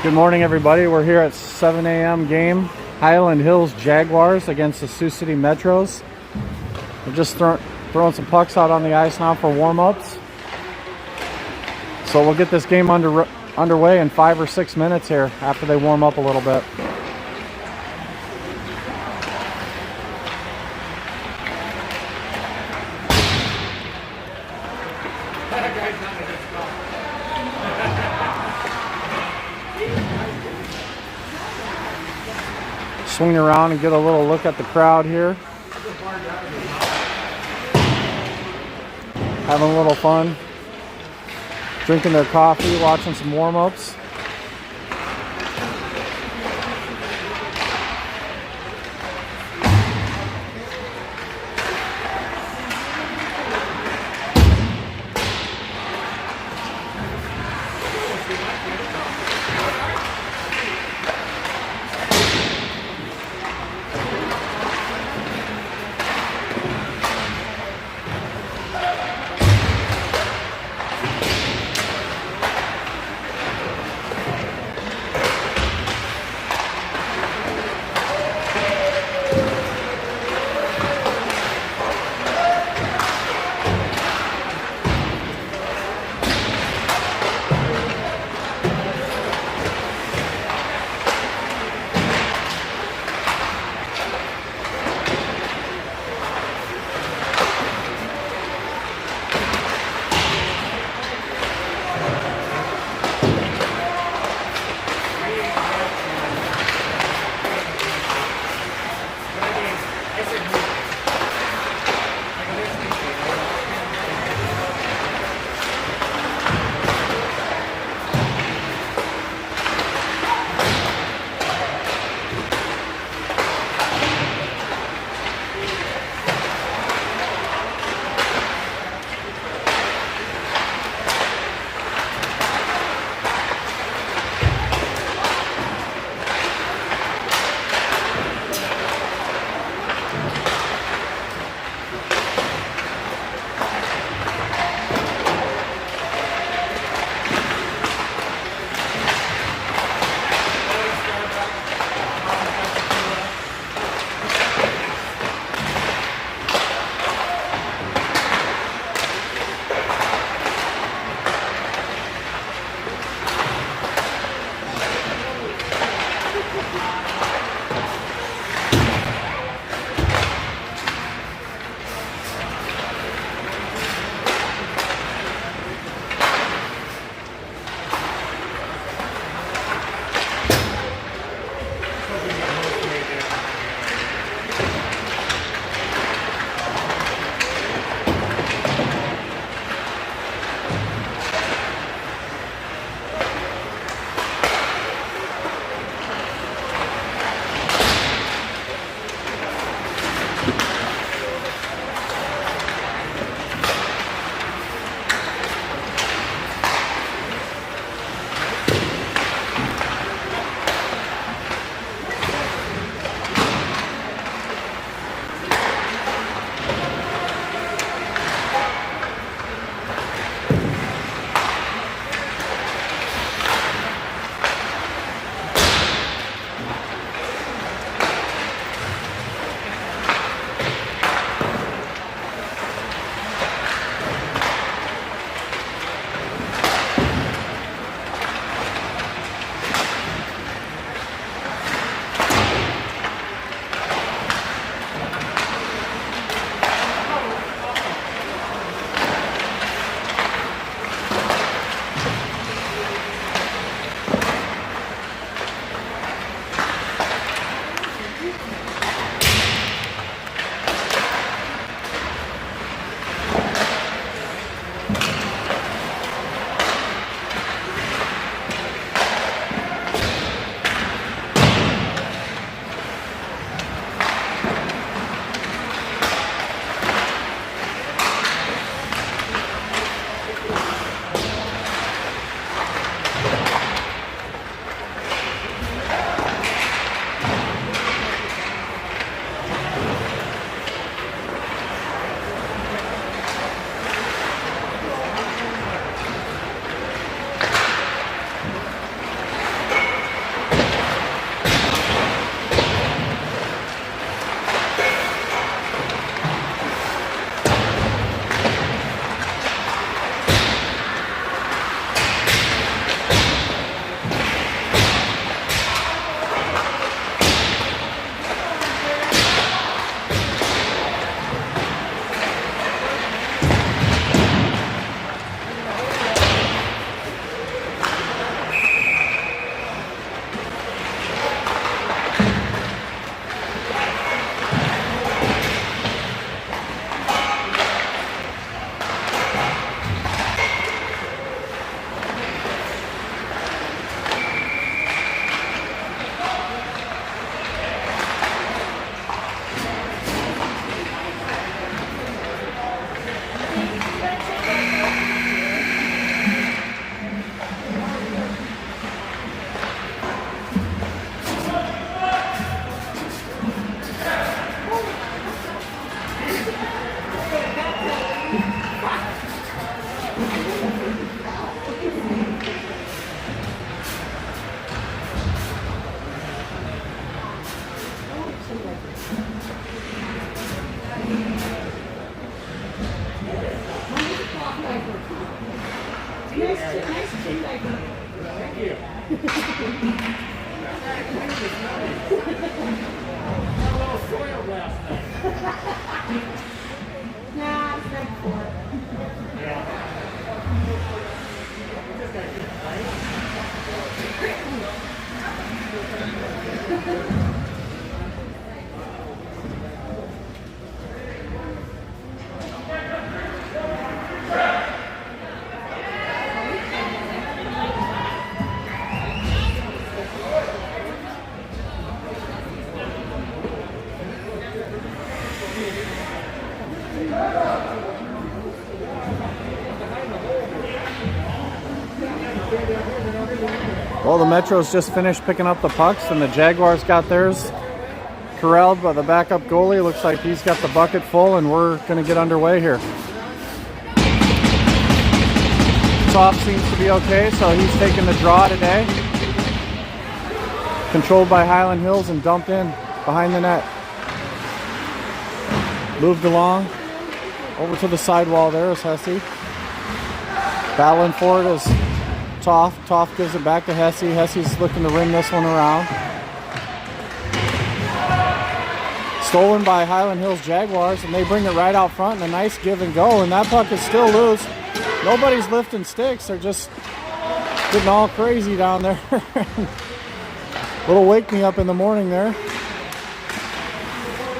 Good morning, everybody. We're here at 7 a.m. game. Highland Hills Jaguars against the Sioux City Metros. We're just throwing some pucks out on the ice now for warm-ups. So we'll get this game underway in 5 or 6 minutes here after they warm up a little bit. Swing around and get a little look at the crowd here. Having a little fun. Drinking their coffee, watching some warm-ups. Well, the Metros just finished picking up the pucks, and the Jaguars got theirs corralled by the backup goalie. Looks like he's got the bucket full, and we're going to get underway here. Top seems to be okay, so he's taking the draw today. Controlled by Hyland Hills and dumped in behind the net. Moved along over to the sidewall there is Hesse. Battling for it is Toff. Toff gives it back to Hesse. Hesse's looking to ring this one around. Stolen by Hyland Hills Jaguars, and they bring it right out front, and a nice give and go, and that puck is still loose. Nobody's lifting sticks. They're just getting all crazy down there. Little wake me up in the morning there.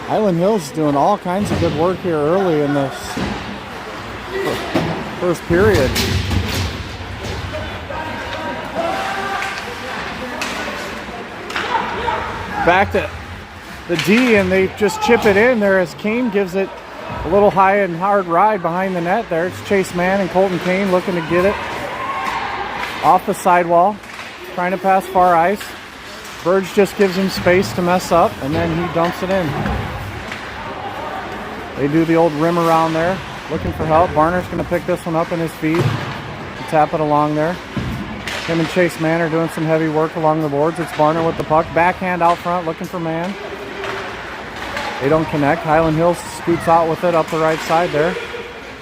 Hyland Hills doing all kinds of good work here early in this first period. Back to the D, and they just chip it in there as Kane gives it a little high and hard ride behind the net there. It's Chase Mann and Colton Kane looking to get it off the sidewall, trying to pass far ice. Burge just gives him space to mess up, and then he dumps it in. They do the old rim around there, looking for help. Barner's going to pick this one up in his feet and tap it along there. Him and Chase Mann are doing some heavy work along the boards. It's Barner with the puck. Backhand out front, looking for Mann. They don't connect. Hyland Hills scoots out with it up the right side there.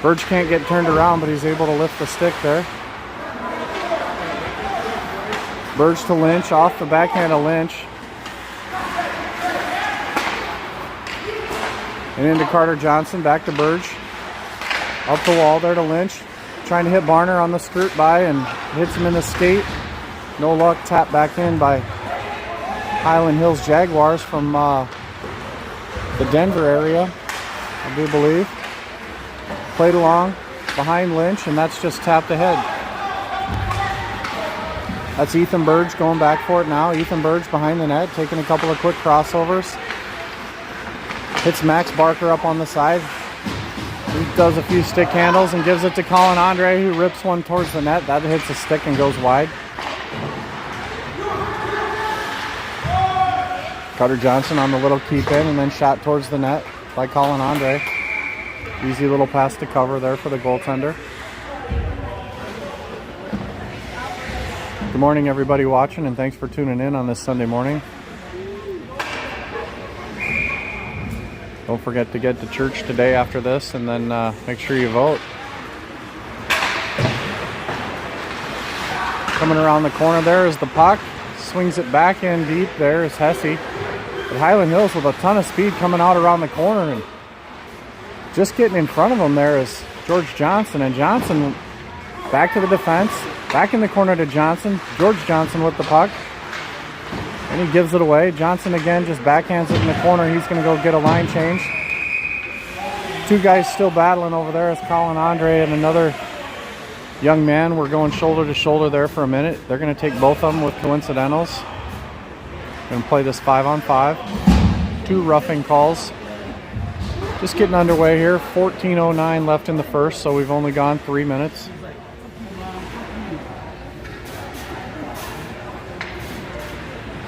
Burge can't get turned around, but he's able to lift the stick there. Burge to Lynch, off the backhand of Lynch. And into Carter Johnson, back to Burge. Up the wall there to Lynch. Trying to hit Barner on the skirt by and hits him in the skate. No luck, tap back in by Hyland Hills Jaguars from the Denver area, I do believe. Played along behind Lynch, and that's just tapped ahead. That's Ethan Burge going back for it now. Ethan Burge behind the net, taking a couple of quick crossovers. Hits Max Barker up on the side. He does a few stick handles and gives it to Colin Andre, who rips one towards the net. That hits a stick and goes wide. Carter Johnson on the little keep in, and then shot towards the net by Colin Andre. Easy little pass to cover there for the goaltender. Good morning, everybody watching, and thanks for tuning in on this Sunday morning. Don't forget to get to church today after this, and then make sure you vote. Coming around the corner there is the puck. Swings it back in deep there is Hesse. But Hyland Hills with a ton of speed coming out around the corner, and just getting in front of him there is George Johnson. And Johnson back to the defense. Back in the corner to Johnson. George Johnson with the puck. And he gives it away. Johnson again just backhands it in the corner. He's going to go get a line change. Two guys still battling over there is Colin Andre and another young man. We're going shoulder to shoulder there for a minute. They're going to take both of them with coincidentals. Going to play this 5-on-5. 2 roughing calls. Just getting underway here. 14:09 left in the first, so we've only gone 3 minutes.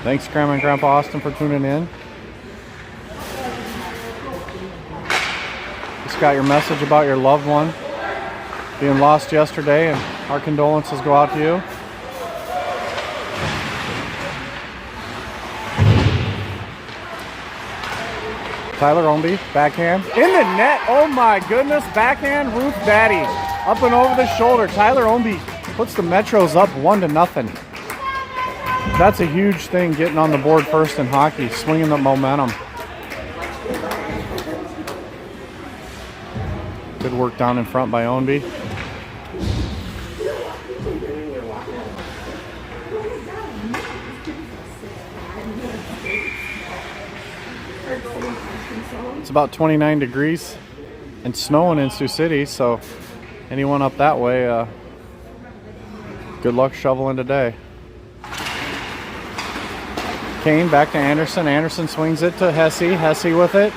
Thanks, Grandma and Grandpa Austin, for tuning in. Just got your message about your loved one being lost yesterday, and our condolences go out to you. Tyler Omby, backhand. In the net, oh my goodness, backhand Ruth Batty. Up and over the shoulder. Tyler Omby puts the Metros up 1-0. That's a huge thing, getting on the board first in hockey, swinging the momentum. Good work down in front by Ownby. It's about 29 degrees and snowing in Sioux City, so anyone up that way, good luck shoveling today. Kane back to Anderson. Anderson swings it to Hesse. Hesse with it.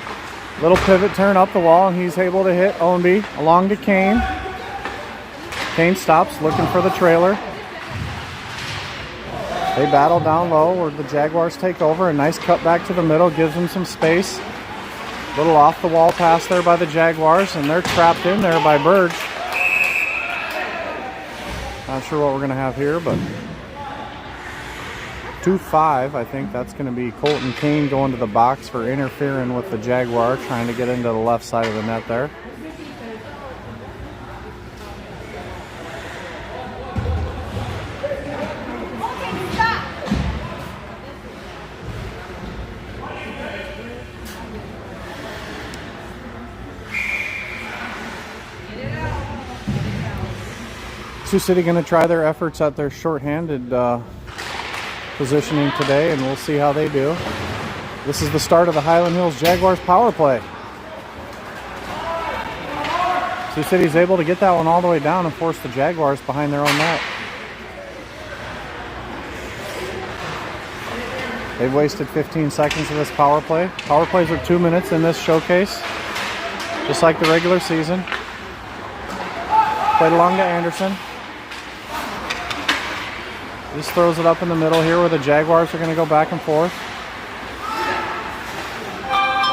Little pivot turn up the wall, and he's able to hit Ownby. Along to Kane. Kane stops, looking for the trailer. They battle down low where the Jaguars take over. A nice cut back to the middle, gives them some space. Little off the wall pass there by the Jaguars, and they're trapped in there by Burge. Not sure what we're going to have here, but 2-5. I think that's going to be Colton Kane going to the box for interfering with the Jaguar, trying to get into the left side of the net there. Sioux City going to try their efforts at their shorthanded positioning today, and we'll see how they do. This is the start of the Highland Hills Jaguars power play. Sioux City's able to get that one all the way down and force the Jaguars behind their own net. They've wasted 15 seconds of this power play. Power plays are 2 minutes in this showcase, just like the regular season. Played along to Anderson. Just throws it up in the middle here where the Jaguars are going to go back and forth.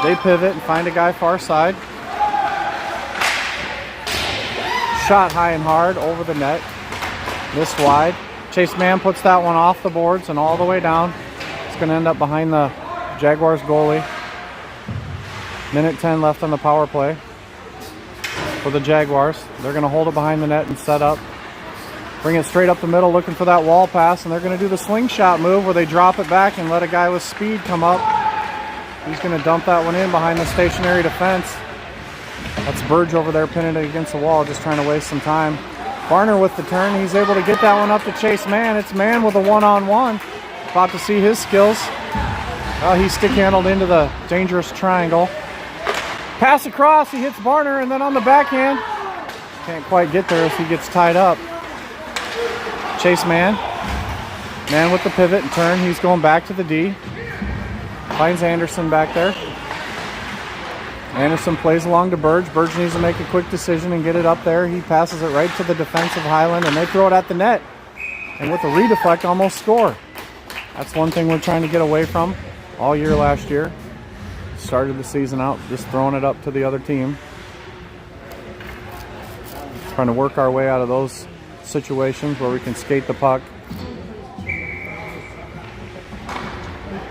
They pivot and find a guy far side. Shot high and hard over the net. Missed wide. Chase Mann puts that one off the boards and all the way down. It's going to end up behind the Jaguars goalie. Minute 10 left on the power play for the Jaguars. They're going to hold it behind the net and set up. Bring it straight up the middle, looking for that wall pass, and they're going to do the slingshot move where they drop it back and let a guy with speed come up. He's going to dump that one in behind the stationary defense. That's Burge over there pinning it against the wall, just trying to waste some time. Varner with the turn. He's able to get that one up to Chase Mann. It's Mann with a one-on-one. About to see his skills. He stick-handled into the dangerous triangle. Pass across, he hits Varner, and then on the backhand, can't quite get there as he gets tied up. Chase Mann. Mann with the pivot and turn. He's going back to the D. Finds Anderson back there. Anderson plays along to Burge. Burge needs to make a quick decision and get it up there. He passes it right to the defense of Hyland, and they throw it at the net. And with a redeflect, almost score. That's one thing we're trying to get away from all year last year. Started the season out just throwing it up to the other team. Trying to work our way out of those situations where we can skate the puck.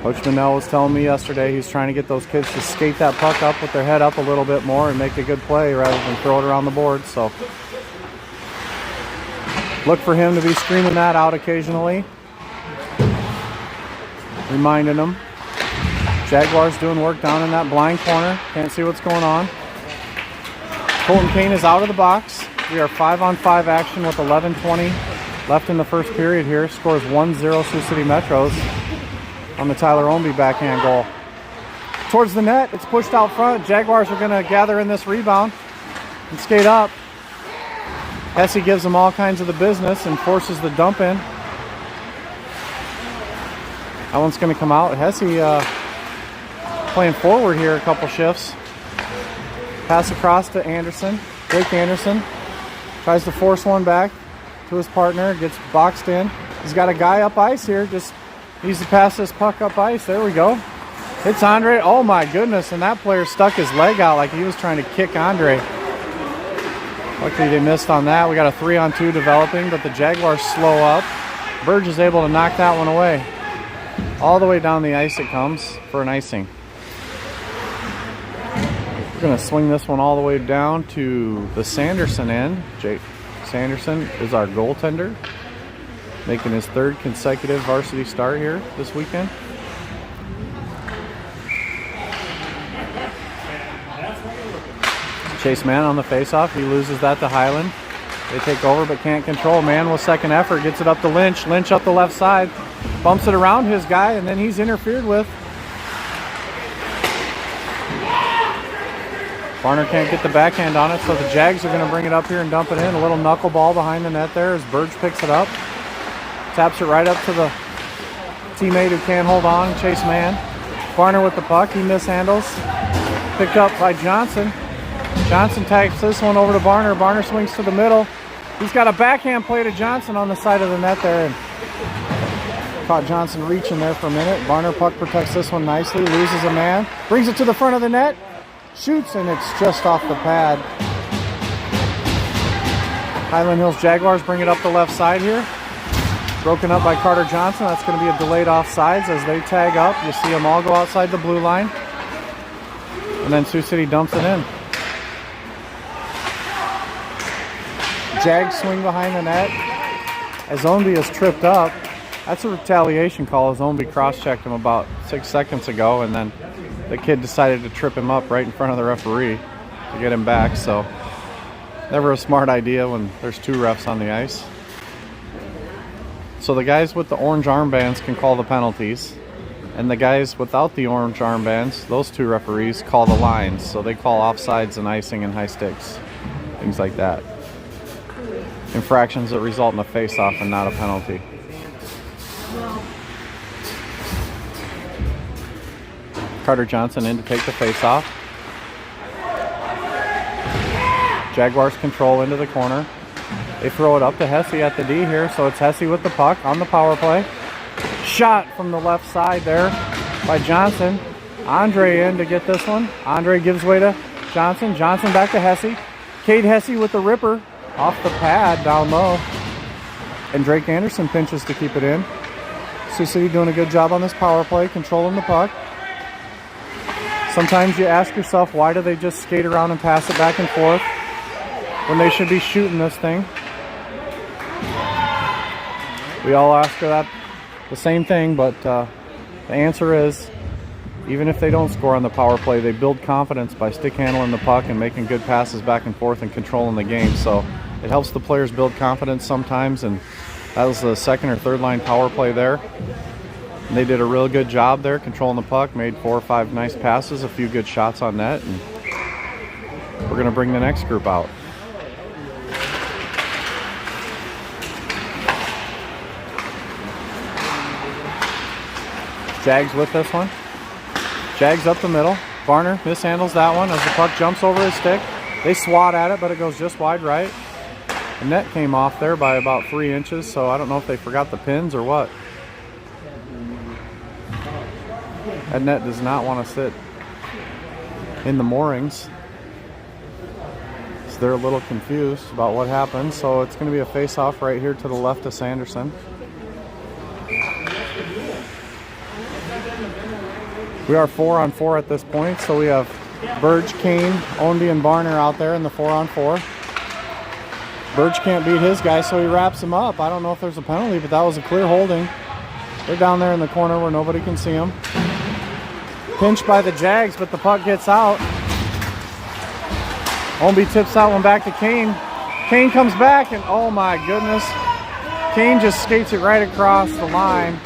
Coach Manel was telling me yesterday he's trying to get those kids to skate that puck up with their head up a little bit more and make a good play rather than throw it around the board. So look for him to be screaming that out occasionally. Reminding them. Jaguars doing work down in that blind corner. Can't see what's going on. Colton Kane is out of the box. We are 5-on-5 action with 11:20 left in the first period here. Scores 1-0 Sioux City Metros on the Tyler Ownby backhand goal. Towards the net, it's pushed out front. Jaguars are going to gather in this rebound and skate up. Hesse gives them all kinds of the business and forces the dump in. That one's going to come out. Hesse playing forward here a couple shifts. Pass across to Anderson. Blake Anderson tries to force one back to his partner. Gets boxed in. He's got a guy up ice here. Just needs to pass this puck up ice. There we go. Hits Andre. Oh my goodness. And that player stuck his leg out like he was trying to kick Andre. Luckily they missed on that. We got a 3-on-2 developing, but the Jaguars slow up. Burge is able to knock that one away. All the way down the ice it comes for an icing. We're going to swing this one all the way down to the Sanderson end. Jake Sanderson is our goaltender, making his third consecutive varsity start here this weekend. Chase Mann on the faceoff. He loses that to Hyland. They take over but can't control. Mann with second effort gets it up to Lynch. Lynch up the left side. Bumps it around his guy, and then he's interfered with. Varner can't get the backhand on it, so the Jags are going to bring it up here and dump it in. A little knuckleball behind the net there as Burge picks it up. Taps it right up to the teammate who can't hold on, Chase Mann. Varner with the puck. He mishandles. Picked up by Johnson. Johnson tags this one over to Varner. Varner swings to the middle. He's got a backhand play to Johnson on the side of the net there. And Caught Johnson reaching there for a minute. Varner puck protects this one nicely. Loses a man. Brings it to the front of the net. Shoots, and it's just off the pad. Highland Hills Jaguars bring it up the left side here. Broken up by Carter Johnson. That's going to be a delayed offsides as they tag up. You see them all go outside the blue line. And then Sioux City dumps it in. Jags swing behind the net. As Ownby is tripped up. That's a retaliation call as Ownby cross-checked him about 6 seconds ago, and then the kid decided to trip him up right in front of the referee to get him back. So never a smart idea when there's two refs on the ice. So the guys with the orange armbands can call the penalties, and the guys without the orange armbands, those two referees, call the lines. So they call offsides and icing and high sticks, things like that. Infractions that result in a face-off and not a penalty. Carter Johnson in to take the face-off. Jaguars control into the corner. They throw it up to Hesse at the D here, so it's Hesse with the puck on the power play. Shot from the left side there by Johnson. Andre in to get this one. Andre gives way to Johnson. Johnson back to Hesse. Cade Hesse with the ripper off the pad down low. And Drake Anderson pinches to keep it in. Sioux City doing a good job on this power play, controlling the puck. Sometimes you ask yourself, why do they just skate around and pass it back and forth when they should be shooting this thing? We all ask that the same thing, but the answer is, even if they don't score on the power play, they build confidence by stick handling the puck and making good passes back and forth and controlling the game. So it helps the players build confidence sometimes, and that was the second or third line power play there. And they did a real good job there controlling the puck, made 4 or 5 nice passes, a few good shots on net, and we're going to bring the next group out. Jags with this one. Jags up the middle. Varner mishandles that one as the puck jumps over his stick. They swat at it, but it goes just wide right. The net came off there by about 3 inches, so I don't know if they forgot the pins or what. That net does not want to sit in the moorings. So they're a little confused about what happened. So it's going to be a face-off right here to the left of Sanderson. We are 4-on-4 at this point. So we have Burge, Kane, Ownby, and Varner out there in the 4-on-4. Burge can't beat his guy, so he wraps him up. I don't know if there's a penalty, but that was a clear holding. They're down there in the corner where nobody can see them. Pinched by the Jags, but the puck gets out. Ownby tips that one back to Kane. Kane comes back, and oh my goodness. Kane just skates it right across the line.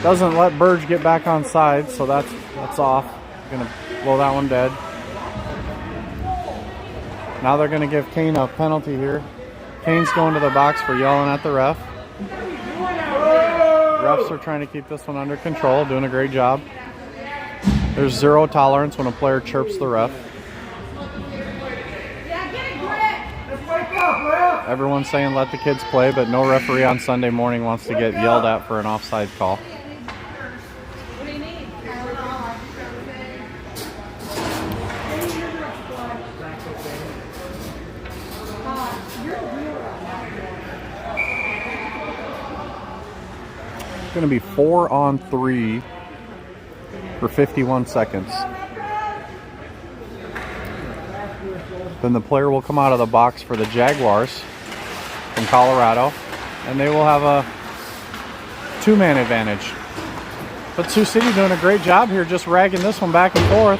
Doesn't let Burge get back on side, so that's off. Gonna blow that one dead. Now they're gonna give Kane a penalty here. Kane's going to the box for yelling at the ref. Refs are trying to keep this one under control, doing a great job. There's zero tolerance when a player chirps the ref. Everyone's saying let the kids play, but no referee on Sunday morning wants to get yelled at for an offside call. What do you need? It's going to be 4-on-3 for 51 seconds. Then the player will come out of the box for the Jaguars from Colorado, and they will have a 2-man advantage. But Sioux City doing a great job here, just ragging this one back and forth,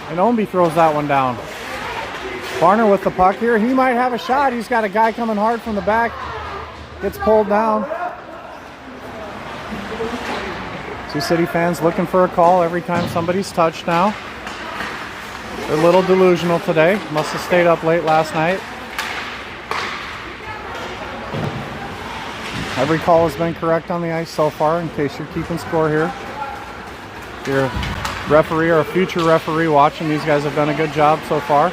and Ownby throws that one down. Varner with the puck here. He might have a shot. He's got a guy coming hard from the back. Gets pulled down. Sioux City fans looking for a call every time somebody's touched now. They're a little delusional today. Must have stayed up late last night. Every call has been correct on the ice so far, in case you're keeping score here. If you're a referee or a future referee watching, these guys have done a good job so far.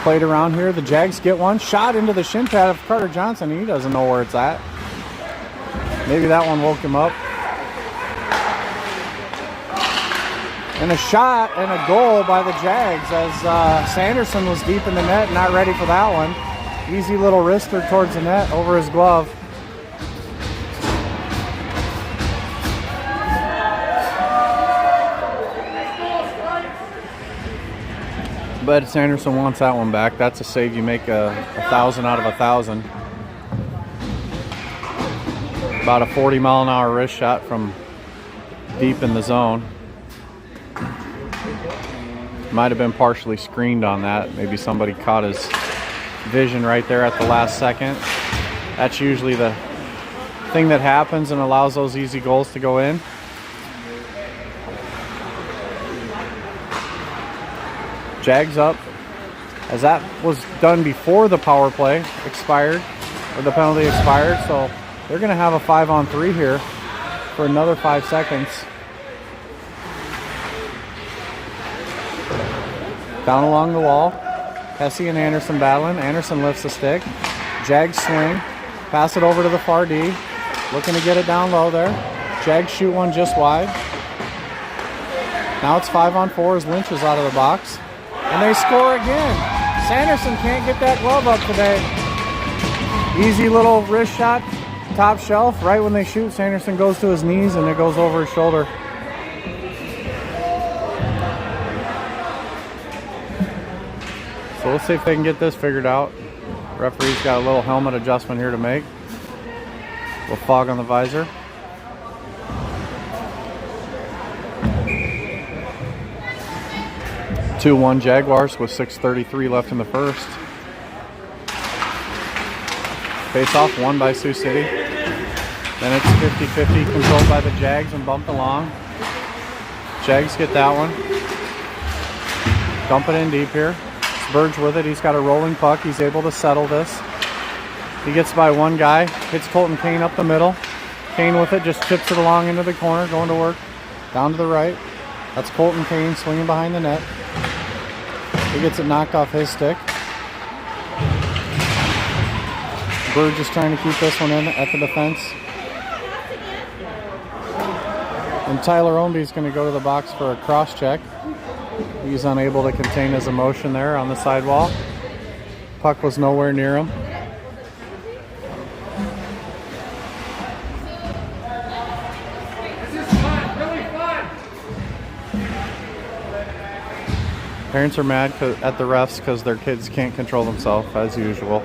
Played around here. The Jags get one. Shot into the shin pad of Carter Johnson. He doesn't know where it's at. Maybe that one woke him up. And a shot and a goal by the Jags as Sanderson was deep in the net, not ready for that one. Easy little wrister towards the net over his glove. But Sanderson wants that one back. That's a save. You make 1,000 out of 1,000. About a 40-mile-an-hour wrist shot from deep in the zone. Might have been partially screened on that. Maybe somebody caught his vision right there at the last second. That's usually the thing that happens and allows those easy goals to go in. Jags up, as that was done before the power play expired, or the penalty expired, so they're going to have a 5-on-3 here for another 5 seconds. Down along the wall, Hesse and Anderson battling. Anderson lifts the stick. Jags swing, pass it over to the far D, looking to get it down low there. Jags shoot one just wide. Now it's 5-on-4 as Lynch is out of the box. And they score again. Sanderson can't get that glove up today. Easy little wrist shot, top shelf. Right when they shoot, Sanderson goes to his knees and it goes over his shoulder. So let's see if they can get this figured out. Referee's got a little helmet adjustment here to make. A little fog on the visor. (2-1) Jaguars with 6:33 left in the first. Face off won by Sioux City. Then it's 50-50 controlled by the Jags and bumped along. Jags get that one. Dump it in deep here. Burge with it. He's got a rolling puck. He's able to settle this. He gets by one guy. Hits Colton Kane up the middle. Kane with it just chips it along into the corner. Going to work. Down to the right. That's Colton Kane swinging behind the net. He gets it knocked off his stick. Bird just trying to keep this one in at the defense. And Tyler Ownby's going to go to the box for a cross check. He's unable to contain his emotion there on the sidewall. Puck was nowhere near him. Parents are mad at the refs because their kids can't control themselves, as usual.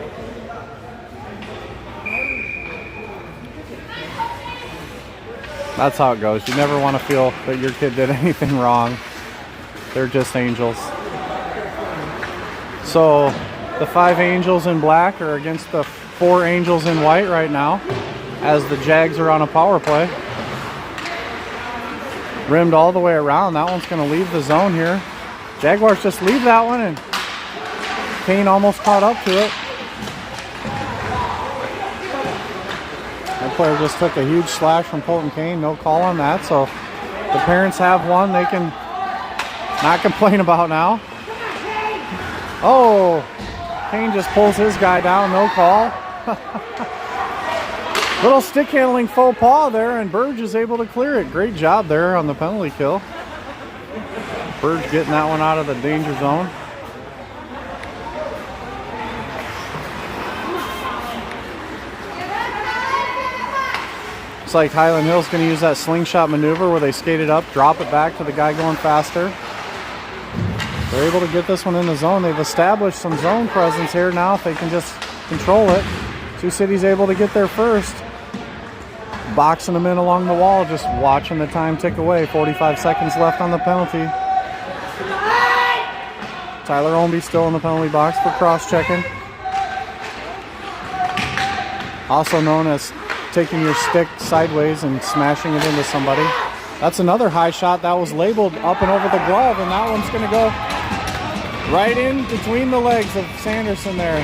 That's how it goes. You never want to feel that your kid did anything wrong. They're just angels. So the 5 angels in black are against the 4 angels in white right now, as the Jags are on a power play. Rimmed all the way around. That one's going to leave the zone here. Jaguars just leave that one, and Kane almost caught up to it. That player just took a huge slash from Colton Kane. No call on that, so the parents have one they can not complain about now. Oh, Kane just pulls his guy down. No call. Little stick handling faux pas there, and Burge is able to clear it. Great job there on the penalty kill. Burge getting that one out of the danger zone. Looks like Hyland Hill's going to use that slingshot maneuver where they skate it up, drop it back to the guy going faster. They're able to get this one in the zone. They've established some zone presence here now if they can just control it. Sioux City's able to get there first. Boxing them in along the wall, just watching the time tick away. 45 seconds left on the penalty. Tyler Ownby still in the penalty box for cross-checking. Also known as taking your stick sideways and smashing it into somebody. That's another high shot that was labeled up and over the glove, and that one's going to go right in between the legs of Sanderson there.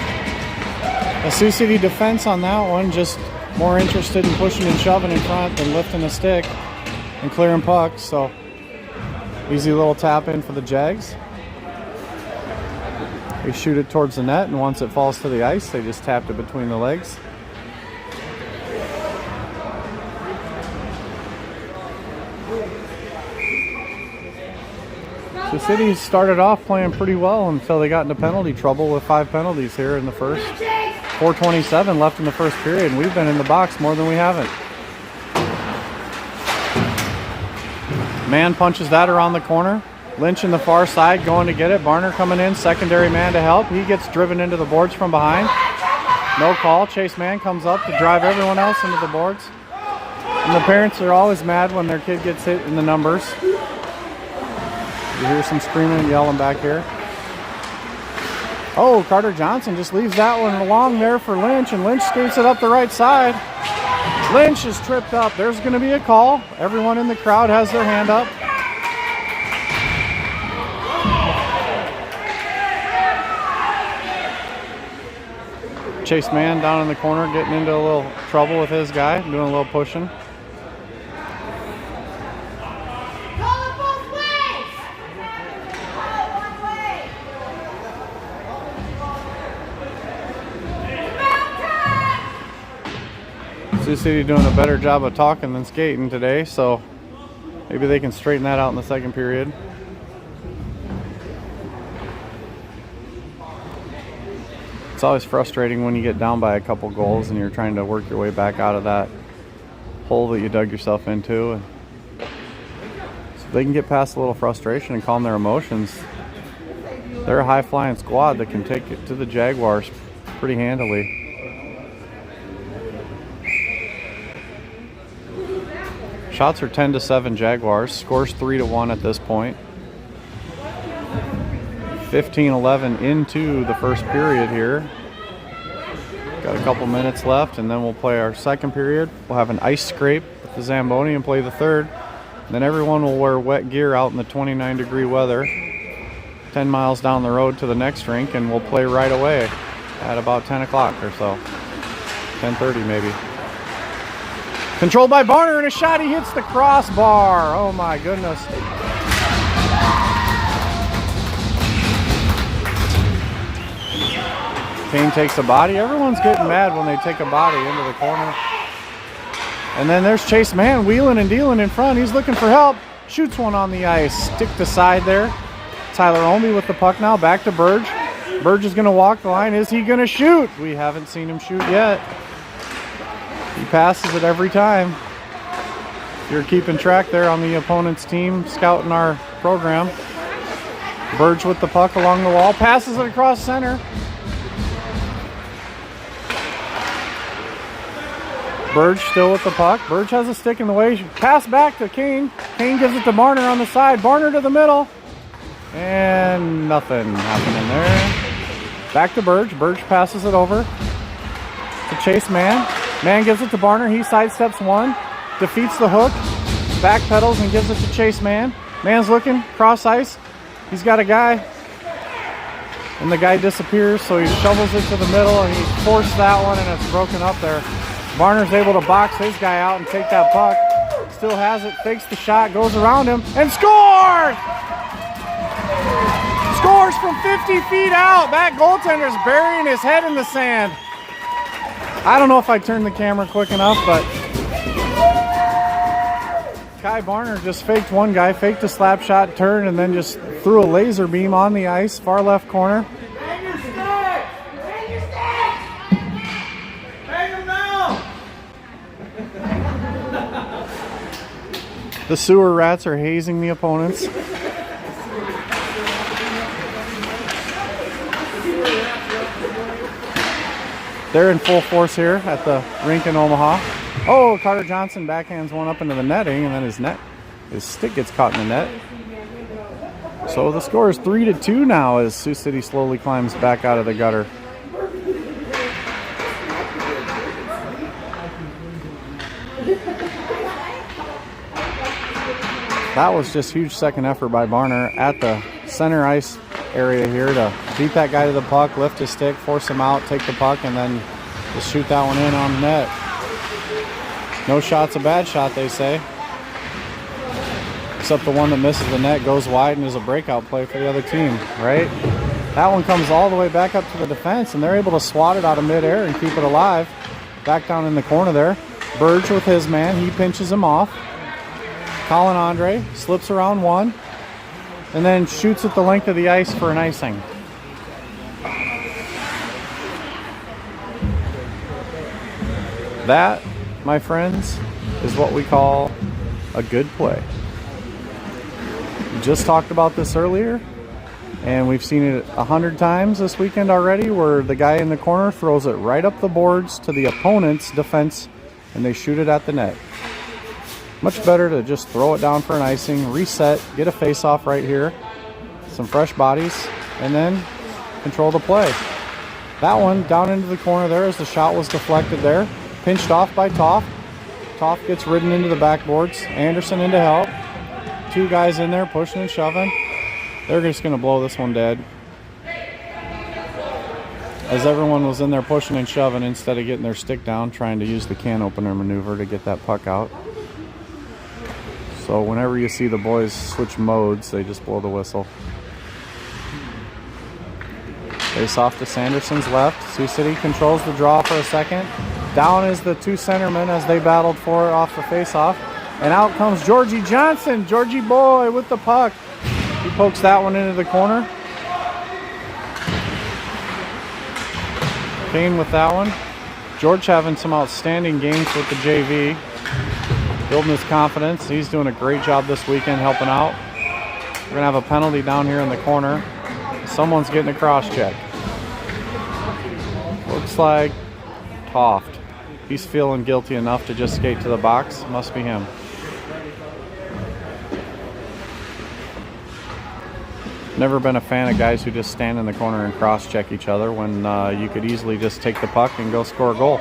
The Sioux City defense on that one, just more interested in pushing and shoving in front than lifting a stick and clearing pucks. So easy little tap in for the Jags. They shoot it towards the net, and once it falls to the ice, they just tapped it between the legs. The City started off playing pretty well until they got into penalty trouble with 5 penalties here in the first. 4:27 left in the first period, and we've been in the box more than we haven't. Man punches that around the corner. Lynch in the far side going to get it. Barner coming in, secondary man to help. He gets driven into the boards from behind. No call. Chase Mann comes up to drive everyone else into the boards. And the parents are always mad when their kid gets hit in the numbers. You hear some screaming and yelling back here. Oh, Carter Johnson just leaves that one along there for Lynch, and Lynch skates it up the right side. Lynch is tripped up. There's going to be a call. Everyone in the crowd has their hand up. Chase Mann down in the corner getting into a little trouble with his guy, doing a little pushing. Sioux City doing a better job of talking than skating today, so maybe they can straighten that out in the second period. It's always frustrating when you get down by a couple goals and you're trying to work your way back out of that hole that you dug yourself into. And so if they can get past a little frustration and calm their emotions, they're a high-flying squad that can take it to the Jaguars pretty handily. Shots are 10-7 Jaguars. Scores 3-1 at this point. 15-11 into the first period here. Got a couple minutes left, and then we'll play our second period. We'll have an ice scrape with the Zamboni and play the third. And then everyone will wear wet gear out in the 29-degree weather. 10 miles down the road to the next rink, and we'll play right away at about 10 o'clock or so. 10:30 maybe. Controlled by Barner, and a shot. He hits the crossbar. Oh my goodness. Kane takes a body. Everyone's getting mad when they take a body into the corner. And then there's Chase Mann wheeling and dealing in front. He's looking for help. Shoots one on the ice. Stick to side there. Tyler Omby with the puck now. Back to Burge. Burge is going to walk the line. Is he going to shoot? We haven't seen him shoot yet. He passes it every time. You're keeping track there on the opponent's team, scouting our program. Burge with the puck along the wall. Passes it across center. Burge still with the puck. Burge has a stick in the way. Pass back to Kane. Kane gives it to Barner on the side. Barner to the middle. And nothing happening there. Back to Burge. Burge passes it over to Chase Mann. Mann gives it to Barner. He sidesteps one. Defeats the hook. Backpedals and gives it to Chase Mann. Mann's looking. Cross ice. He's got a guy. And the guy disappears, so he shovels it to the middle, and he forced that one, and it's broken up there. Barner's able to box his guy out and take that puck. Still has it, fakes the shot, goes around him, and scores! Scores from 50 feet out. That goaltender's burying his head in the sand. I don't know if I turned the camera quick enough, but Kai Barner just faked one guy, faked a slap shot, turned, and then just threw a laser beam on the ice, far left corner. Hang your stick! Hang your stick! Hang him now! The sewer rats are hazing the opponents. They're in full force here at the rink in Omaha. Oh, Carter Johnson backhands one up into the netting, and then his stick gets caught in the net. So the score is 3-2 now as Sioux City slowly climbs back out of the gutter. That was just huge second effort by Barner at the center ice area here to beat that guy to the puck, lift his stick, force him out, take the puck, and then just shoot that one in on the net. No shot's a bad shot, they say. Except the one that misses the net goes wide and is a breakout play for the other team, right? That one comes all the way back up to the defense, and they're able to swat it out of midair and keep it alive. Back down in the corner there. Burge with his man. He pinches him off. Colin Andre slips around one. and then shoots at the length of the ice for an icing. That, my friends, is what we call a good play. We just talked about this earlier, and we've seen it 100 times this weekend already, where the guy in the corner throws it right up the boards to the opponent's defense and they shoot it at the net. Much better to just throw it down for an icing, reset, get a face-off right here, some fresh bodies, and then control the play. That one down into the corner there as the shot was deflected there. Pinched off by Toff. Toff gets ridden into the backboards. Anderson in to help. Two guys in there pushing and shoving. They're just going to blow this one dead. As everyone was in there pushing and shoving instead of getting their stick down, trying to use the can opener maneuver to get that puck out. So whenever you see the boys switch modes, they just blow the whistle. Face off to Sanderson's left. Sioux City controls the draw for a second. Down is the two centermen as they battled for it off the face-off. And out comes Georgie Johnson. Georgie boy with the puck. He pokes that one into the corner. Kane with that one. George having some outstanding games with the JV. Building his confidence. He's doing a great job this weekend helping out. We're going to have a penalty down here in the corner. Someone's getting a cross-check. Looks like Toft. He's feeling guilty enough to just skate to the box. Must be him. Never been a fan of guys who just stand in the corner and cross-check each other when you could easily just take the puck and go score a goal.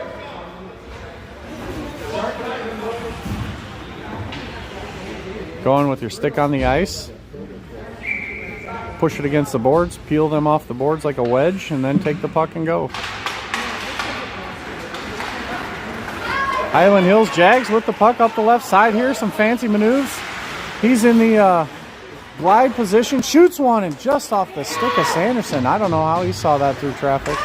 Going with your stick on the ice. Push it against the boards, peel them off the boards like a wedge, and then take the puck and go. Highland Hills Jags with the puck up the left side here. Some fancy maneuvers. He's in the glide position. Shoots one and just off the stick of Sanderson. I don't know how he saw that through traffic.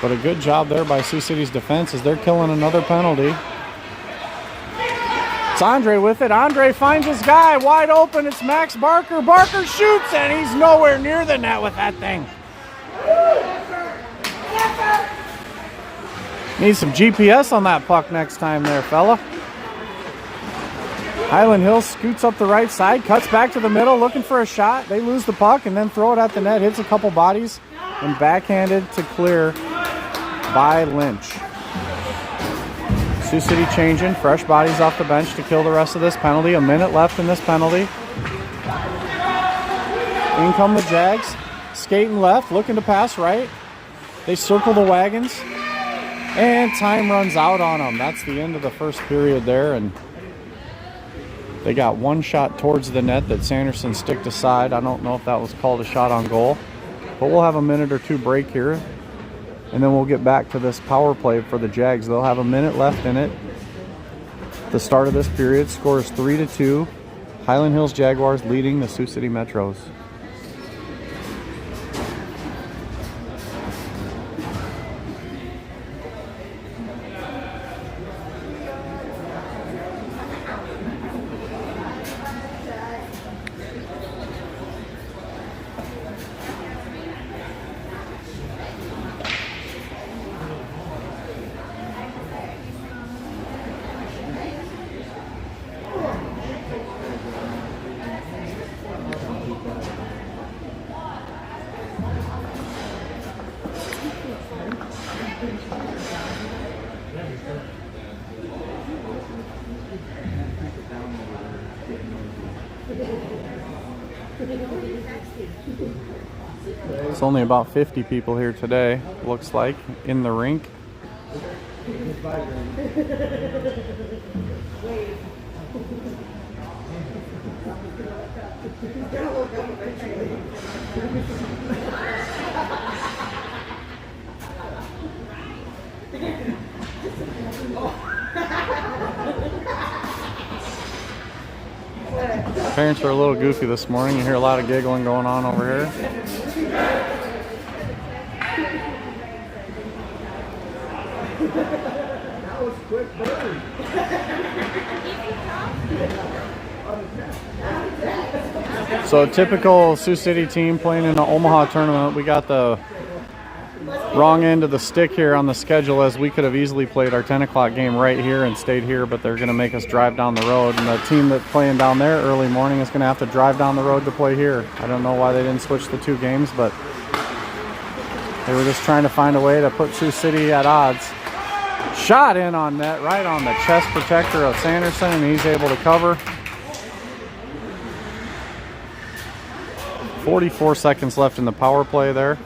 But a good job there by Sioux City's defense as they're killing another penalty. It's Andre with it. Andre finds his guy wide open. It's Max Barker. Barker shoots and he's nowhere near the net with that thing. Need some GPS on that puck next time there, fella. Highland Hills scoots up the right side, cuts back to the middle, looking for a shot. They lose the puck and then throw it at the net. Hits a couple bodies and backhanded to clear by Lynch. Sioux City changing, fresh bodies off the bench to kill the rest of this penalty. A minute left in this penalty. In come the Jags, skating left, looking to pass right. They circle the wagons. And time runs out on them. That's the end of the first period there. And they got one shot towards the net that Sanderson sticked aside. I don't know if that was called a shot on goal. But we'll have a minute or two break here. And then we'll get back to this power play for the Jags. They'll have a minute left in it. The start of this period, score is 3-2. Highland Hills Jaguars leading the Sioux City Metros. It's only about 50 people here today, looks like, in the rink. Parents are a little goofy this morning. You hear a lot of giggling going on over here. That was quick burn. So typical Sioux City team playing in an Omaha tournament. We got the wrong end of the stick here on the schedule, as we could have easily played our 10 o'clock game right here and stayed here, but they're going to make us drive down the road. And the team that's playing down there early morning is going to have to drive down the road to play here. I don't know why they didn't switch the two games, but they were just trying to find a way to put Sioux City at odds. Shot in on net, right on the chest protector of Sanderson, and he's able to cover. 44 seconds left in the power play there.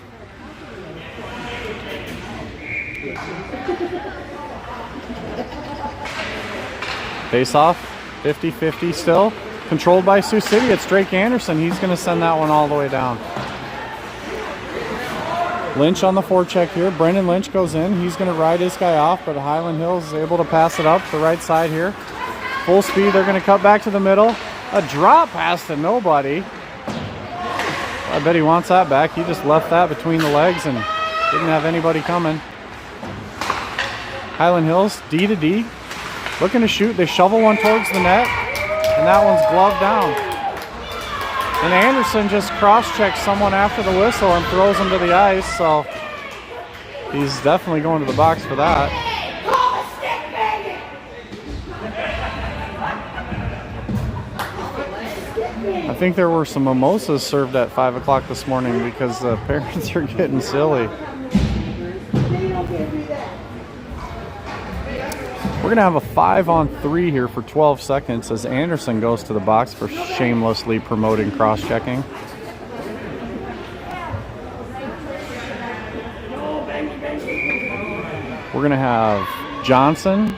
Face off, 50-50 still. Controlled by Sioux City. It's Drake Anderson. He's going to send that one all the way down. Lynch on the forecheck here. Brendan Lynch goes in. He's going to ride this guy off, but Hyland Hills is able to pass it up the right side here. Full speed. They're going to cut back to the middle. A drop pass to nobody. I bet he wants that back. He just left that between the legs and didn't have anybody coming. Hyland Hills, D to D. Looking to shoot. They shovel one towards the net, and that one's gloved down. And Anderson just cross-checks someone after the whistle and throws him to the ice, so he's definitely going to the box for that. I think there were some mimosas served at 5 o'clock this morning because the parents are getting silly. We're going to have a 5-on-3 here for 12 seconds as Anderson goes to the box for shamelessly promoting cross-checking. We're going to have Johnson,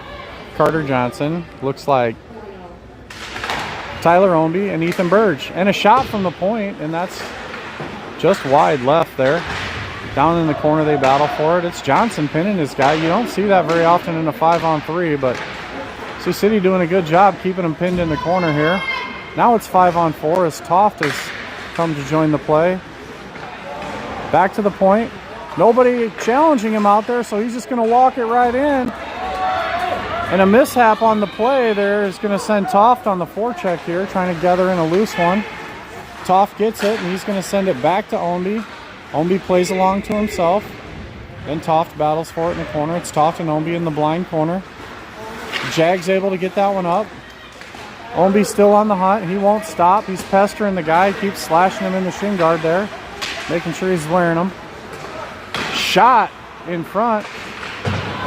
Carter Johnson, looks like Tyler Ownby and Ethan Burge. And a shot from the point, and that's just wide left there. Down in the corner, they battle for it. It's Johnson pinning his guy. You don't see that very often in a 5-on-3, but Sioux City doing a good job keeping him pinned in the corner here. Now it's 5-on-4 as Toft has come to join the play. Back to the point. Nobody challenging him out there, so he's just going to walk it right in. And a mishap on the play there is going to send Toft on the forecheck here, trying to gather in a loose one. Toft gets it, and he's going to send it back to Ownby. Ownby plays along to himself. Then Toft battles for it in the corner. It's Toft and Ownby in the blind corner. Jag's able to get that one up. Ownby's still on the hunt. He won't stop. He's pestering the guy. He keeps slashing him in the shin guard there, making sure he's wearing them. Shot in front.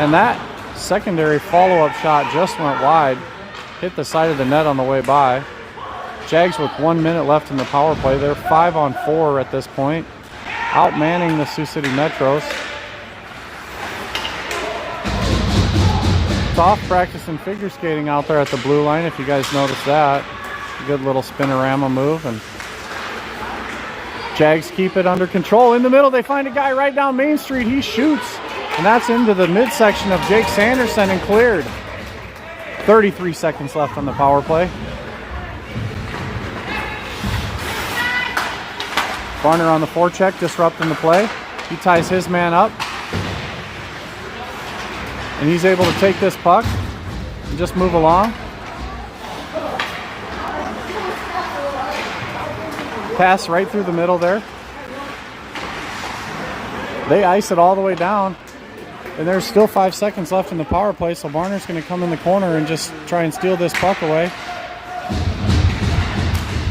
And that secondary follow-up shot just went wide. Hit the side of the net on the way by. Jags with 1 minute left in the power play. They're 5-on-4 at this point. Outmanning the Sioux City Metros. Toft practicing figure skating out there at the blue line, if you guys noticed that. Good little spinorama move. And Jags keep it under control. In the middle, they find a guy right down Main Street. He shoots, and that's into the midsection of Jake Sanderson and cleared. 33 seconds left on the power play. Barner on the forecheck, disrupting the play. He ties his man up. And he's able to take this puck and just move along. Pass right through the middle there. They ice it all the way down. And there's still 5 seconds left in the power play, so Barner's going to come in the corner and just try and steal this puck away.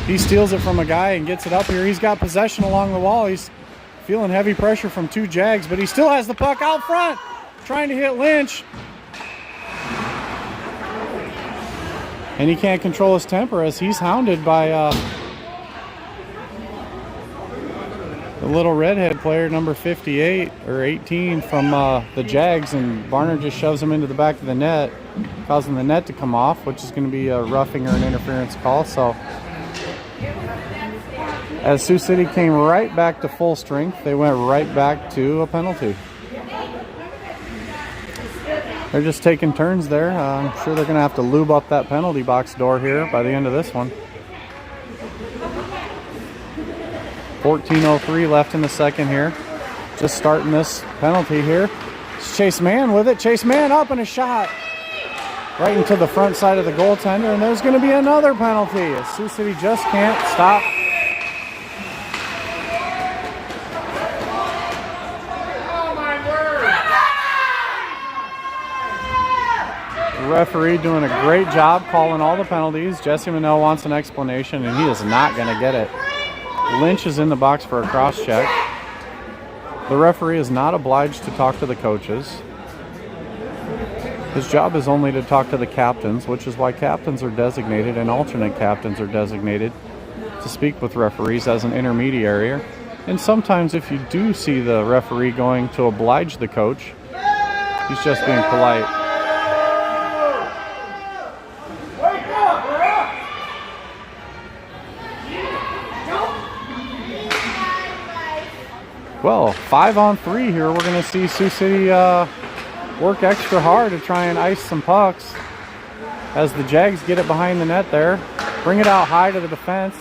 He steals it from a guy and gets it up here. He's got possession along the wall. He's feeling heavy pressure from two Jags, but he still has the puck out front, trying to hit Lynch. And he can't control his temper as he's hounded by the little redhead player, number 58 or 18 from the Jags, and Barner just shoves him into the back of the net, causing the net to come off, which is going to be a roughing or an interference call. So as Sioux City came right back to full strength, they went right back to a penalty. They're just taking turns there. I'm sure they're going to have to lube up that penalty box door here by the end of this one. 14:03 left in the second here. Just starting this penalty here. It's Chase Mann with it. Chase Mann up and a shot right into the front side of the goaltender, and there's going to be another penalty. Sioux City just can't stop The referee doing a great job calling all the penalties. Jesse Manell wants an explanation, and he is not going to get it. Lynch is in the box for a cross check. The referee is not obliged to talk to the coaches. His job is only to talk to the captains, which is why captains are designated and alternate captains are designated to speak with referees as an intermediary. And sometimes if you do see the referee going to oblige the coach, he's just being polite. Well, 5-on-3 here. We're going to see Sioux City work extra hard to try and ice some pucks as the Jags get it behind the net there. Bring it out high to the defense.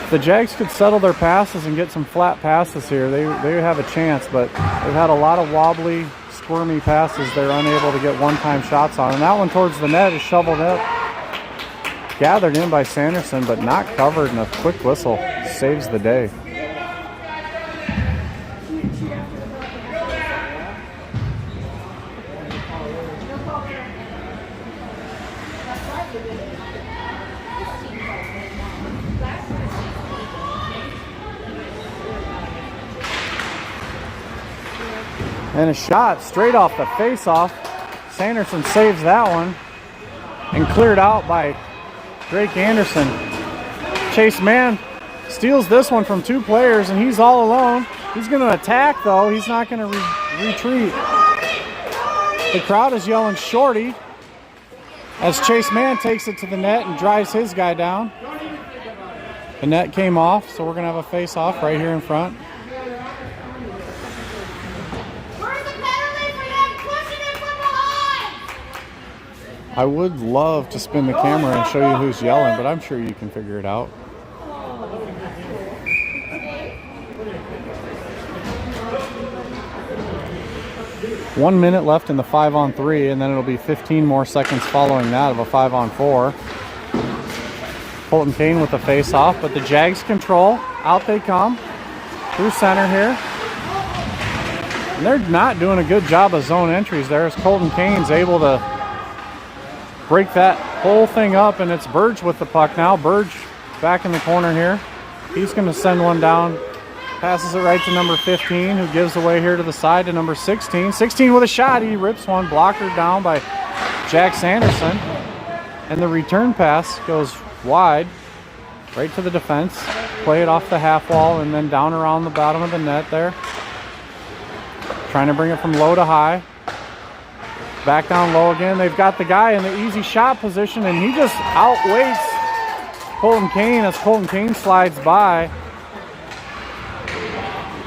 The Jags could settle their passes and get some flat passes here. They have a chance, but they've had a lot of wobbly, squirmy passes they're unable to get one-time shots on. And that one towards the net is shoveled up. Gathered in by Sanderson, but not covered, and a quick whistle saves the day. And a shot straight off the face-off. Sanderson saves that one. And cleared out by Drake Anderson. Chase Mann steals this one from two players, and he's all alone. He's going to attack, though. He's not going to retreat. The crowd is yelling shorty as Chase Mann takes it to the net and drives his guy down. The net came off, so we're going to have a face-off right here in front. I would love to spin the camera and show you who's yelling, but I'm sure you can figure it out. One minute left in the 5-on-3, and then it'll be 15 more seconds following that of a 5-on-4. Colton Kane with the face-off, but the Jags control. Out they come through center here. And they're not doing a good job of zone entries there as Colton Kane's able to break that whole thing up, and it's Burge with the puck now. Burge back in the corner here. He's going to send one down. Passes it right to number 15, who gives away here to the side to number 16. 16 with a shot. He rips one. Blocker down by Jack Sanderson. And the return pass goes wide, right to the defense. Play it off the half wall and then down around the bottom of the net there. Trying to bring it from low to high. Back down low again. They've got the guy in the easy shot position, and he just outweights Colton Kane as Colton Kane slides by.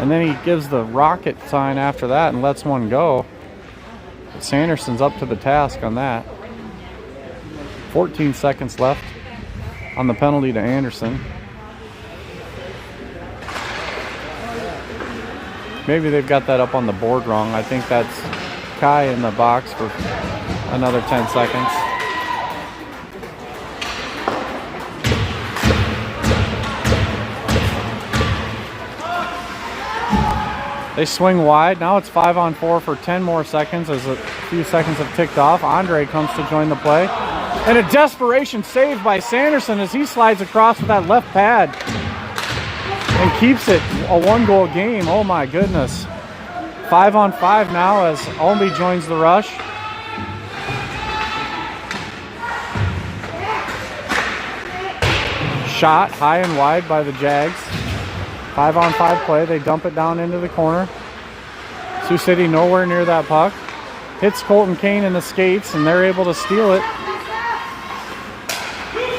And then he gives the rocket sign after that and lets one go. But Sanderson's up to the task on that. 14 seconds left on the penalty to Anderson. Maybe they've got that up on the board wrong. I think that's Kai in the box for another 10 seconds. They swing wide. Now it's 5-on-4 for 10 more seconds as a few seconds have ticked off. Andre comes to join the play. And a desperation save by Sanderson as he slides across with that left pad and keeps it a one-goal game. Oh my goodness. 5-on-5 now as Olmby joins the rush. Shot high and wide by the Jags. 5-on-5 play. They dump it down into the corner. Sioux City nowhere near that puck. Hits Colton Kane in the skates, and they're able to steal it.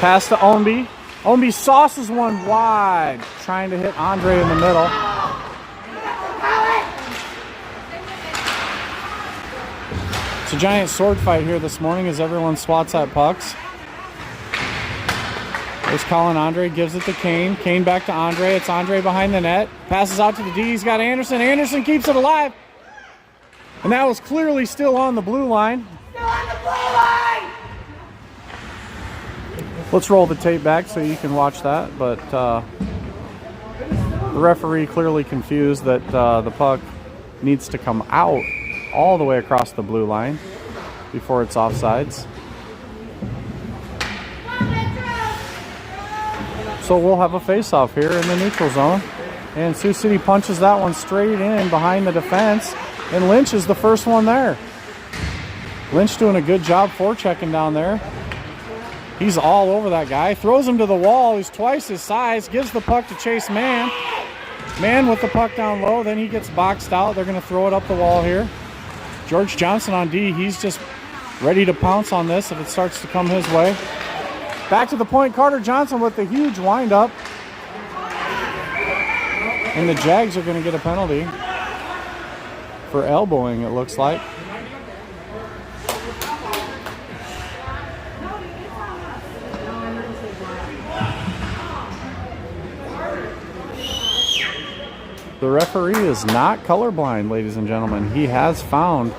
Pass to Olmby. Olmby sauces one wide, trying to hit Andre in the middle. It's a giant sword fight here this morning as everyone swats at pucks. There's Colin Andre, gives it to Kane. Kane back to Andre. It's Andre behind the net. Passes out to the D. He's got Anderson. Anderson keeps it alive. And that was clearly still on the blue line. Still on the blue line! Let's roll the tape back so you can watch that. But the referee clearly confused that the puck needs to come out all the way across the blue line before it's offsides. So we'll have a face-off here in the neutral zone. And Sioux City punches that one straight in behind the defense. And Lynch is the first one there. Lynch doing a good job forechecking down there. He's all over that guy. Throws him to the wall. He's twice his size. Gives the puck to Chase Mann. Mann with the puck down low. Then he gets boxed out. They're going to throw it up the wall here. George Johnson on D. He's just ready to pounce on this if it starts to come his way. Back to the point. Carter Johnson with the huge windup. And the Jags are going to get a penalty for elbowing, it looks like. The referee is not colorblind, ladies and gentlemen. He has found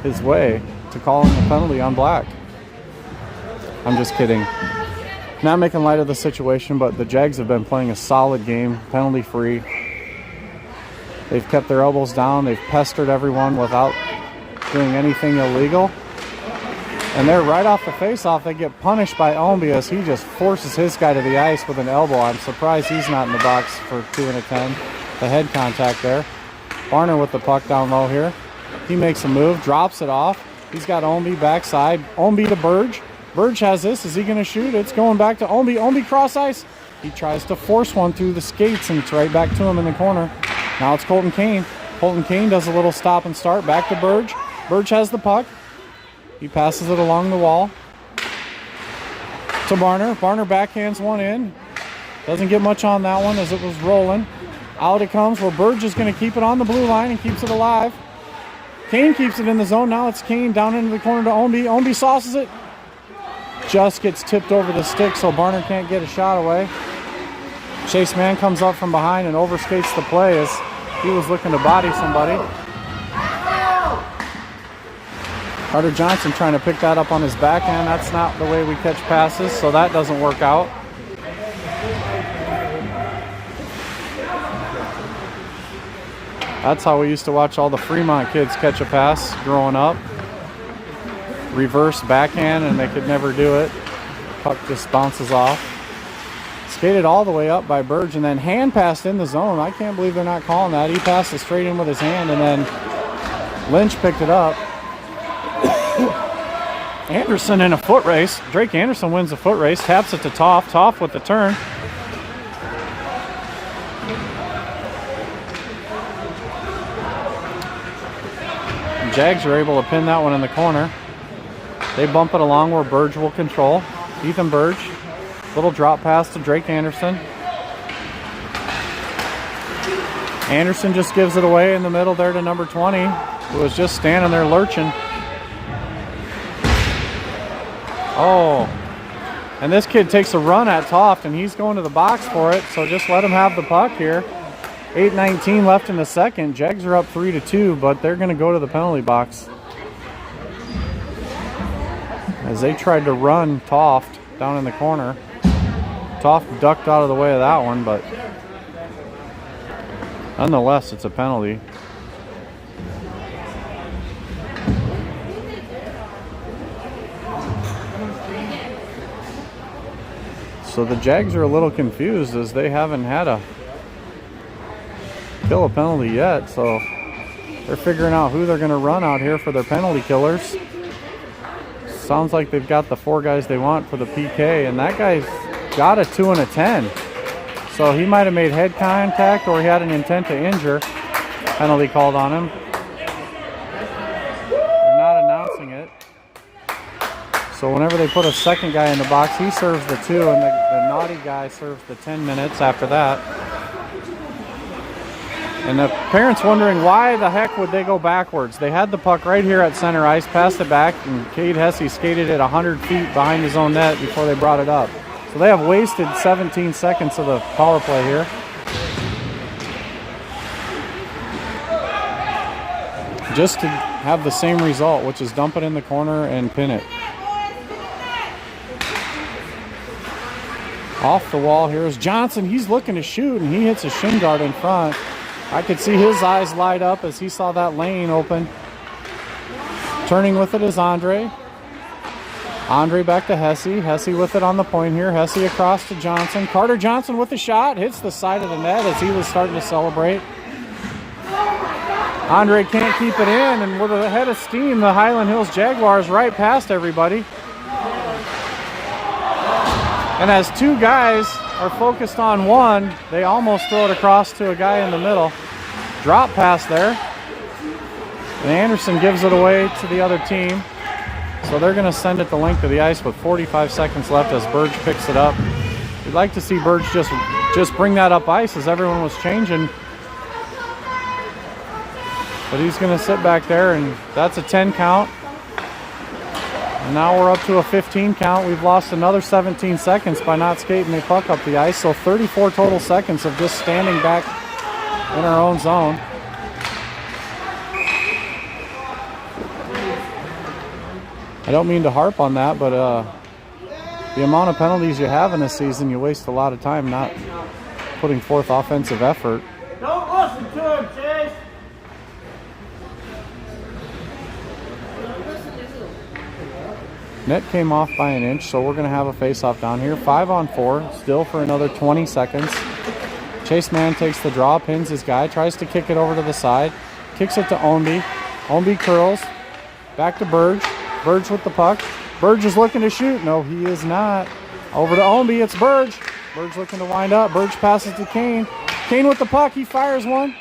his way to calling a penalty on Black. I'm just kidding. Not making light of the situation, but the Jags have been playing a solid game, penalty-free. They've kept their elbows down. They've pestered everyone without doing anything illegal. And they're right off the face-off. They get punished by Ombie as he just forces his guy to the ice with an elbow. I'm surprised he's not in the box for 2 and a 10. The head contact there. Barner with the puck down low here. He makes a move, drops it off. He's got Ombie backside. Ombie to Burge. Burge has this. Is he going to shoot? It's going back to Ombie. Ombie cross ice. He tries to force one through the skates, and it's right back to him in the corner. Now it's Colton Kane. Colton Kane does a little stop and start. Back to Burge. Burge has the puck. He passes it along the wall to Barner. Barner backhands one in. Doesn't get much on that one as it was rolling. Out it comes. Well, Burge is going to keep it on the blue line and keeps it alive. Kane keeps it in the zone. Now it's Kane down into the corner to Ombie. Ombie sauces it. Just gets tipped over the stick, so Barner can't get a shot away. Chase Mann comes up from behind and overskates the play as he was looking to body somebody. Carter Johnson trying to pick that up on his backhand. That's not the way we catch passes, so that doesn't work out. That's how we used to watch all the Fremont kids catch a pass growing up. Reverse backhand, and they could never do it. Puck just bounces off. Skated all the way up by Burge, and then hand passed in the zone. I can't believe they're not calling that. He passed it straight in with his hand, and then Lynch picked it up. Anderson in a foot race. Drake Anderson wins the foot race, taps it to Toff. Toff with the turn. Jags are able to pin that one in the corner. They bump it along where Burge will control. Ethan Burge. Little drop pass to Drake Anderson. Anderson just gives it away in the middle there to number 20, who was just standing there lurching. Oh. And this kid takes a run at Toft, and he's going to the box for it, so just let him have the puck here. 8:19 left in the second. Jags are up 3-2, but they're going to go to the penalty box as they tried to run Toft down in the corner. Toft ducked out of the way of that one, but nonetheless, it's a penalty. So the Jags are a little confused as they haven't had a kill a penalty yet, so they're figuring out who they're going to run out here for their penalty killers. Sounds like they've got the 4 guys they want for the PK, and that guy's got a 2 and a 10. So he might have made head contact or he had an intent to injure. Penalty called on him. They're not announcing it. So whenever they put a second guy in the box, he serves the 2, and the naughty guy serves the 10 minutes after that. And the parents wondering why the heck would they go backwards. They had the puck right here at center ice, passed it back, and Cade Hesse skated it 100 feet behind his own net before they brought it up. So they have wasted 17 seconds of the power play here. Just to have the same result, which is dump it in the corner and pin it. Off the wall here is Johnson. He's looking to shoot, and he hits a shin guard in front. I could see his eyes light up as he saw that lane open. Turning with it is Andre. Andre back to Hesse. Hesse with it on the point here. Hesse across to Johnson. Carter Johnson with the shot. Hits the side of the net as he was starting to celebrate. Andre can't keep it in, and with a head of steam, the Highland Hills Jaguars right past everybody. And as two guys are focused on one, they almost throw it across to a guy in the middle. Drop pass there. And Anderson gives it away to the other team. So they're going to send it the length of the ice with 45 seconds left as Burge picks it up. We'd like to see Burge just bring that up ice as everyone was changing. But he's going to sit back there, and that's a 10 count. And now we're up to a 15 count. We've lost another 17 seconds by not skating the puck up the ice. So 34 total seconds of just standing back in our own zone. I don't mean to harp on that, but the amount of penalties you have in this season, you waste a lot of time not putting forth offensive effort. Don't listen to him, Chase. Net came off by an inch, so we're going to have a face-off down here. 5-on-4, still for another 20 seconds. Chase Mann takes the draw, pins his guy, tries to kick it over to the side. Kicks it to Ownby. Ownby curls. Back to Burge. Burge with the puck. Burge is looking to shoot. No, he is not. Over to Ownby, it's Burge. Burge looking to wind up. Burge passes to Kane. Kane with the puck, he fires one.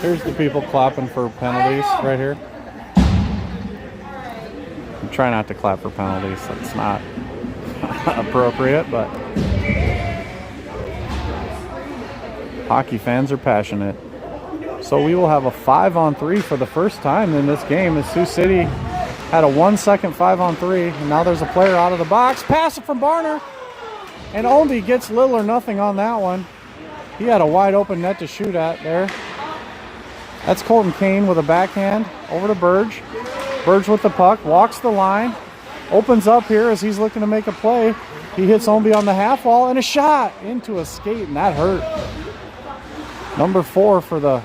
Here's the people clapping for penalties right here. Try not to clap for penalties. That's not appropriate, but hockey fans are passionate. So we will have a 5-on-3 for the first time in this game as Sioux City had a 1-second 5-on-3, and now there's a player out of the box. Pass it from Barner, and Ownby gets little or nothing on that one. He had a wide open net to shoot at there. That's Colton Kane with a backhand over to Burge. Burge with the puck, walks the line, opens up here as he's looking to make a play. He hits Ownby on the half wall, and a shot into a skate, and that hurt. Number 4 for the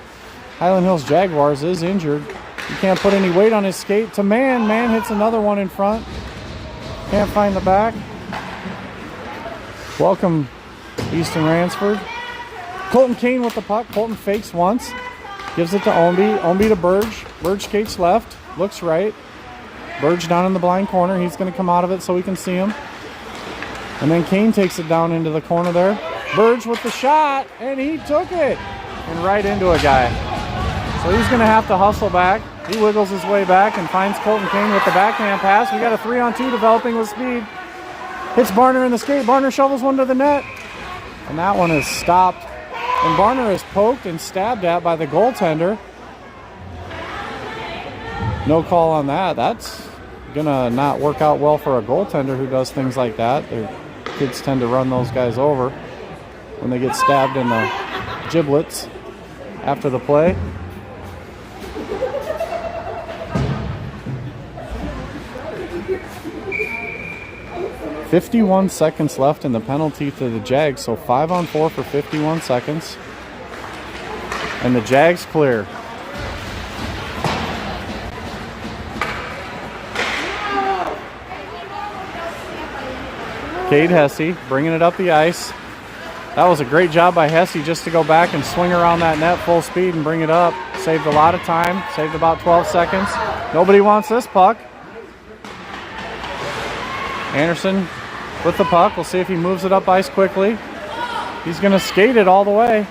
Highland Hills Jaguars is injured. He can't put any weight on his skate to Mann. Mann hits another one in front. Can't find the back. Welcome, Easton Ransford. Colton Kane with the puck. Colton fakes once. Gives it to Ownby. Ownby to Burge. Burge skates left. Looks right. Burge down in the blind corner. He's going to come out of it so we can see him. And then Kane takes it down into the corner there. Burge with the shot, and he took it. And right into a guy. So he's going to have to hustle back. He wiggles his way back and finds Colton Kane with the backhand pass. We got a 3-on-2 developing with speed. Hits Barner in the skate. Barner shovels one to the net. And that one is stopped. And Barner is poked and stabbed at by the goaltender. No call on that. That's going to not work out well for a goaltender who does things like that. Their kids tend to run those guys over when they get stabbed in the giblets after the play. .51 seconds left in the penalty to the Jags, so 5-on-4 for 51 seconds. And the Jags clear. Cade Hesse bringing it up the ice. That was a great job by Hesse just to go back and swing around that net full speed and bring it up. Saved a lot of time, saved about 12 seconds. Nobody wants this puck. Anderson with the puck. We'll see if he moves it up ice quickly. He's going to skate it all the way.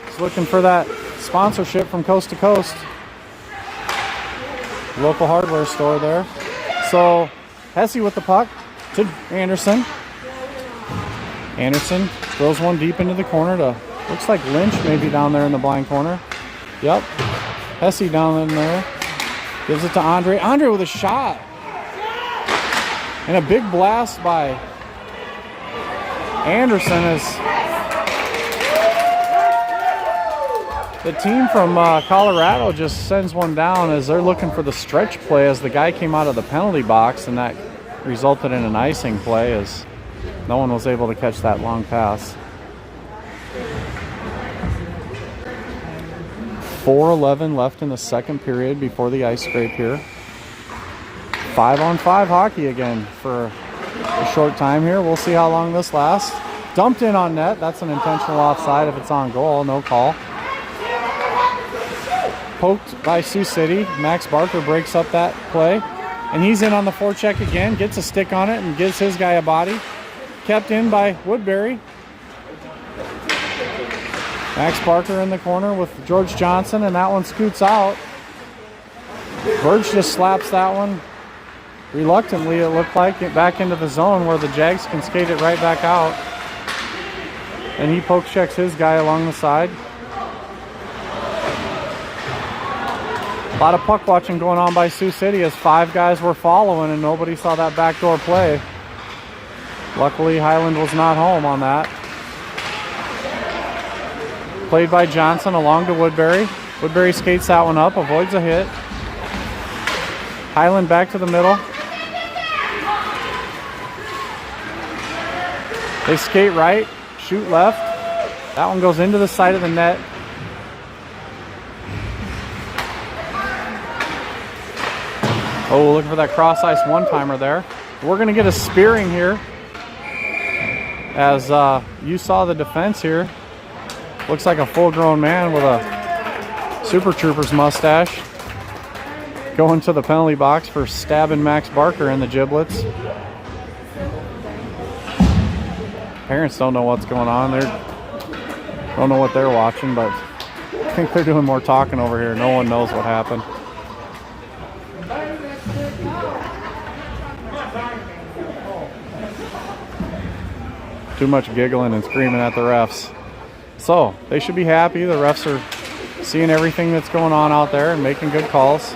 He's looking for that sponsorship from coast to coast. Local hardware store there. So Hesse with the puck to Anderson. Anderson throws one deep into the corner to, looks like Lynch maybe down there in the blind corner. Yep. Hesse down in there. Gives it to Andre. Andre with a shot. And a big blast by Anderson as The team from Colorado just sends one down as they're looking for the stretch play as the guy came out of the penalty box, and that resulted in an icing play as no one was able to catch that long pass. 4:11 left in the second period before the ice scrape here. 5-on-5 hockey again for a short time here. We'll see how long this lasts. Dumped in on net. That's an intentional offside if it's on goal. No call. Poked by Sioux City. Max Barker breaks up that play. And he's in on the forecheck again. Gets a stick on it and gives his guy a body. Kept in by Woodbury. Max Barker in the corner with George Johnson, and that one scoots out. Burge just slaps that one. Reluctantly, it looked like, it back into the zone where the Jags can skate it right back out. And he poke checks his guy along the side. A lot of puck watching going on by Sioux City as 5 guys were following and nobody saw that backdoor play. Luckily, Hyland was not home on that. Played by Johnson along to Woodbury. Woodbury skates that one up, avoids a hit. Hyland back to the middle. They skate right, shoot left. That one goes into the side of the net. Oh, looking for that cross ice one-timer there. We're going to get a spearing here. As you saw the defense here. Looks like a full-grown man with a Super Troopers mustache going to the penalty box for stabbing Max Barker in the giblets. Parents don't know what's going on. They don't know what they're watching, but I think they're doing more talking over here. No one knows what happened. Too much giggling and screaming at the refs. So they should be happy. The refs are seeing everything that's going on out there and making good calls.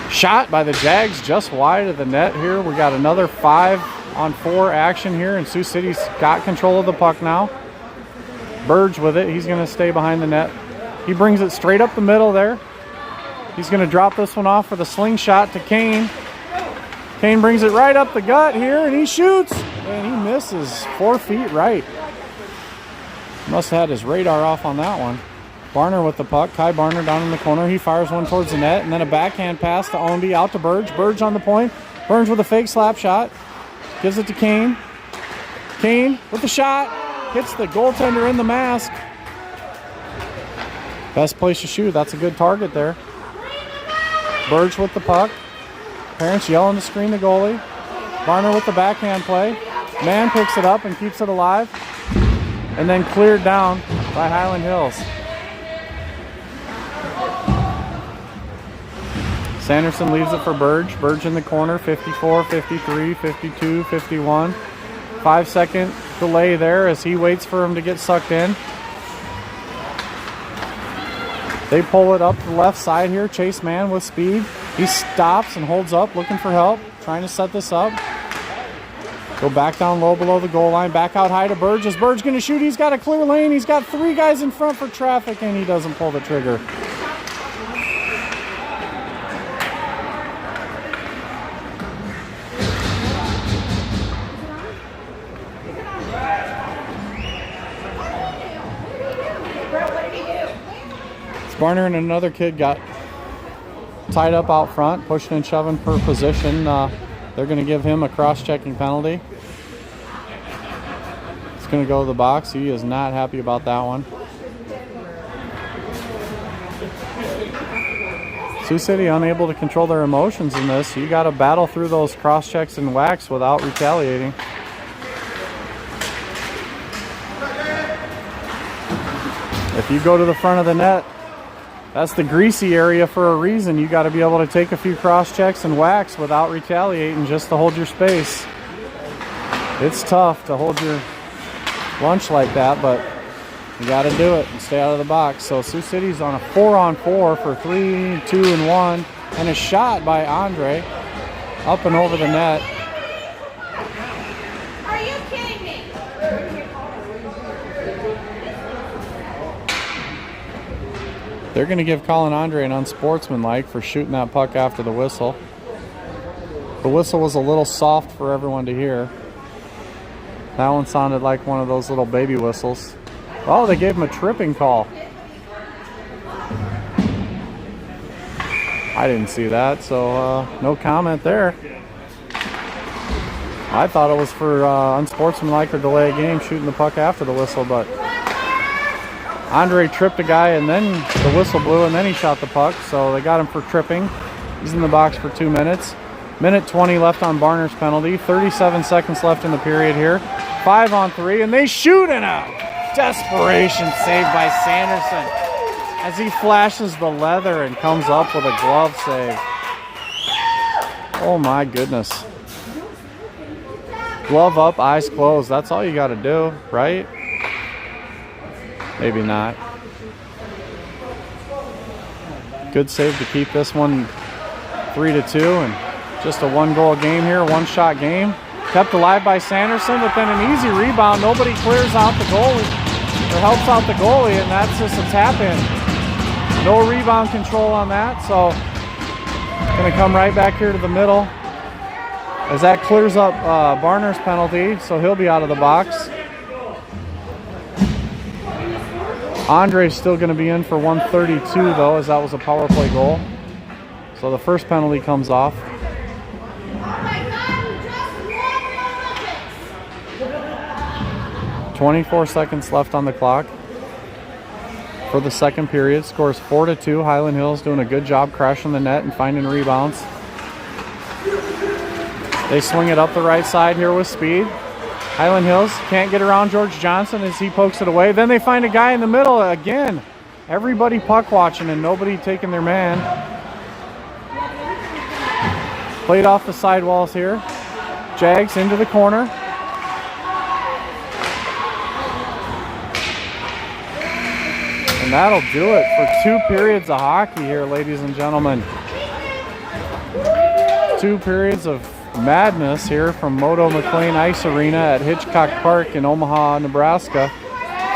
Shot by the Jags just wide of the net here. We got another 5-on-4 action here, and Sioux City's got control of the puck now. Burge with it. He's going to stay behind the net. He brings it straight up the middle there. He's going to drop this one off for the slingshot to Kane. Kane brings it right up the gut here, and he shoots. And he misses 4 feet right. Must have had his radar off on that one. Barner with the puck. Kai Barner down in the corner. He fires one towards the net, and then a backhand pass to Ownby out to Burge. Burge on the point. Burns with a fake slap shot. Gives it to Kane. Kane with the shot. Hits the goaltender in the mask. Best place to shoot. That's a good target there. Burge with the puck. Parents yelling to screen the goalie. Barner with the backhand play. Man picks it up and keeps it alive. And then cleared down by Highland Hills. Sanderson leaves it for Burge. Burge in the corner. 54, 53, 52, 51. 5-second delay there as he waits for him to get sucked in. They pull it up the left side here. Chase Man with speed. He stops and holds up, looking for help. Trying to set this up. Go back down low below the goal line. Back out high to Burge. Is Burge going to shoot? He's got a clear lane. He's got 3 guys in front for traffic, and he doesn't pull the trigger. Barner and another kid got tied up out front, pushing and shoving per position. They're going to give him a cross-checking penalty. It's going to go to the box. He is not happy about that one. Sioux City unable to control their emotions in this. You got to battle through those cross-checks and whacks without retaliating. If you go to the front of the net, that's the greasy area for a reason. You got to be able to take a few cross checks and whacks without retaliating just to hold your space. It's tough to hold your lunch like that, but you got to do it and stay out of the box. So Sioux City's on a 4-on-4 for 3, 2, and 1, and a shot by Andre up and over the net. Are you kidding me? They're going to give Colin Andre an unsportsmanlike for shooting that puck after the whistle. The whistle was a little soft for everyone to hear. That one sounded like one of those little baby whistles. Oh, they gave him a tripping call. I didn't see that, so no comment there. I thought it was for unsportsmanlike or delay a game, shooting the puck after the whistle, but Andre tripped a guy and then the whistle blew and then he shot the puck, so they got him for tripping. He's in the box for 2 minutes. Minute 20 left on Barner's penalty. 37 seconds left in the period here. 5 on 3, and they shoot in a desperation save by Sanderson as he flashes the leather and comes up with a glove save. Oh my goodness. Glove up, eyes closed. That's all you got to do, right? Maybe not. Good save to keep this one 3-2, and just a 1-goal game here, 1-shot game. Kept alive by Sanderson, but then an easy rebound. Nobody clears out the goalie or helps out the goalie, and that's just a tap in. No rebound control on that, so going to come right back here to the middle as that clears up Barner's penalty, so he'll be out of the box. Andre's still going to be in for 132 though, as that was a power play goal. So the first penalty comes off. 24 seconds left on the clock for the second period. Scores 4-2. Hyland Hills doing a good job crashing the net and finding rebounds. They swing it up the right side here with speed. Hyland Hills can't get around George Johnson as he pokes it away. Then they find a guy in the middle again. Everybody puck watching and nobody taking their man. Played off the sidewalls here. Jags into the corner. And that'll do it for 2 periods of hockey here, ladies and gentlemen. 2 periods of madness here from Moto McLean Ice Arena at Hitchcock Park in Omaha, Nebraska.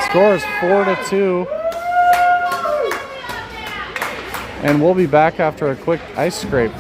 Scores 4-2. And we'll be back after a quick ice scrape.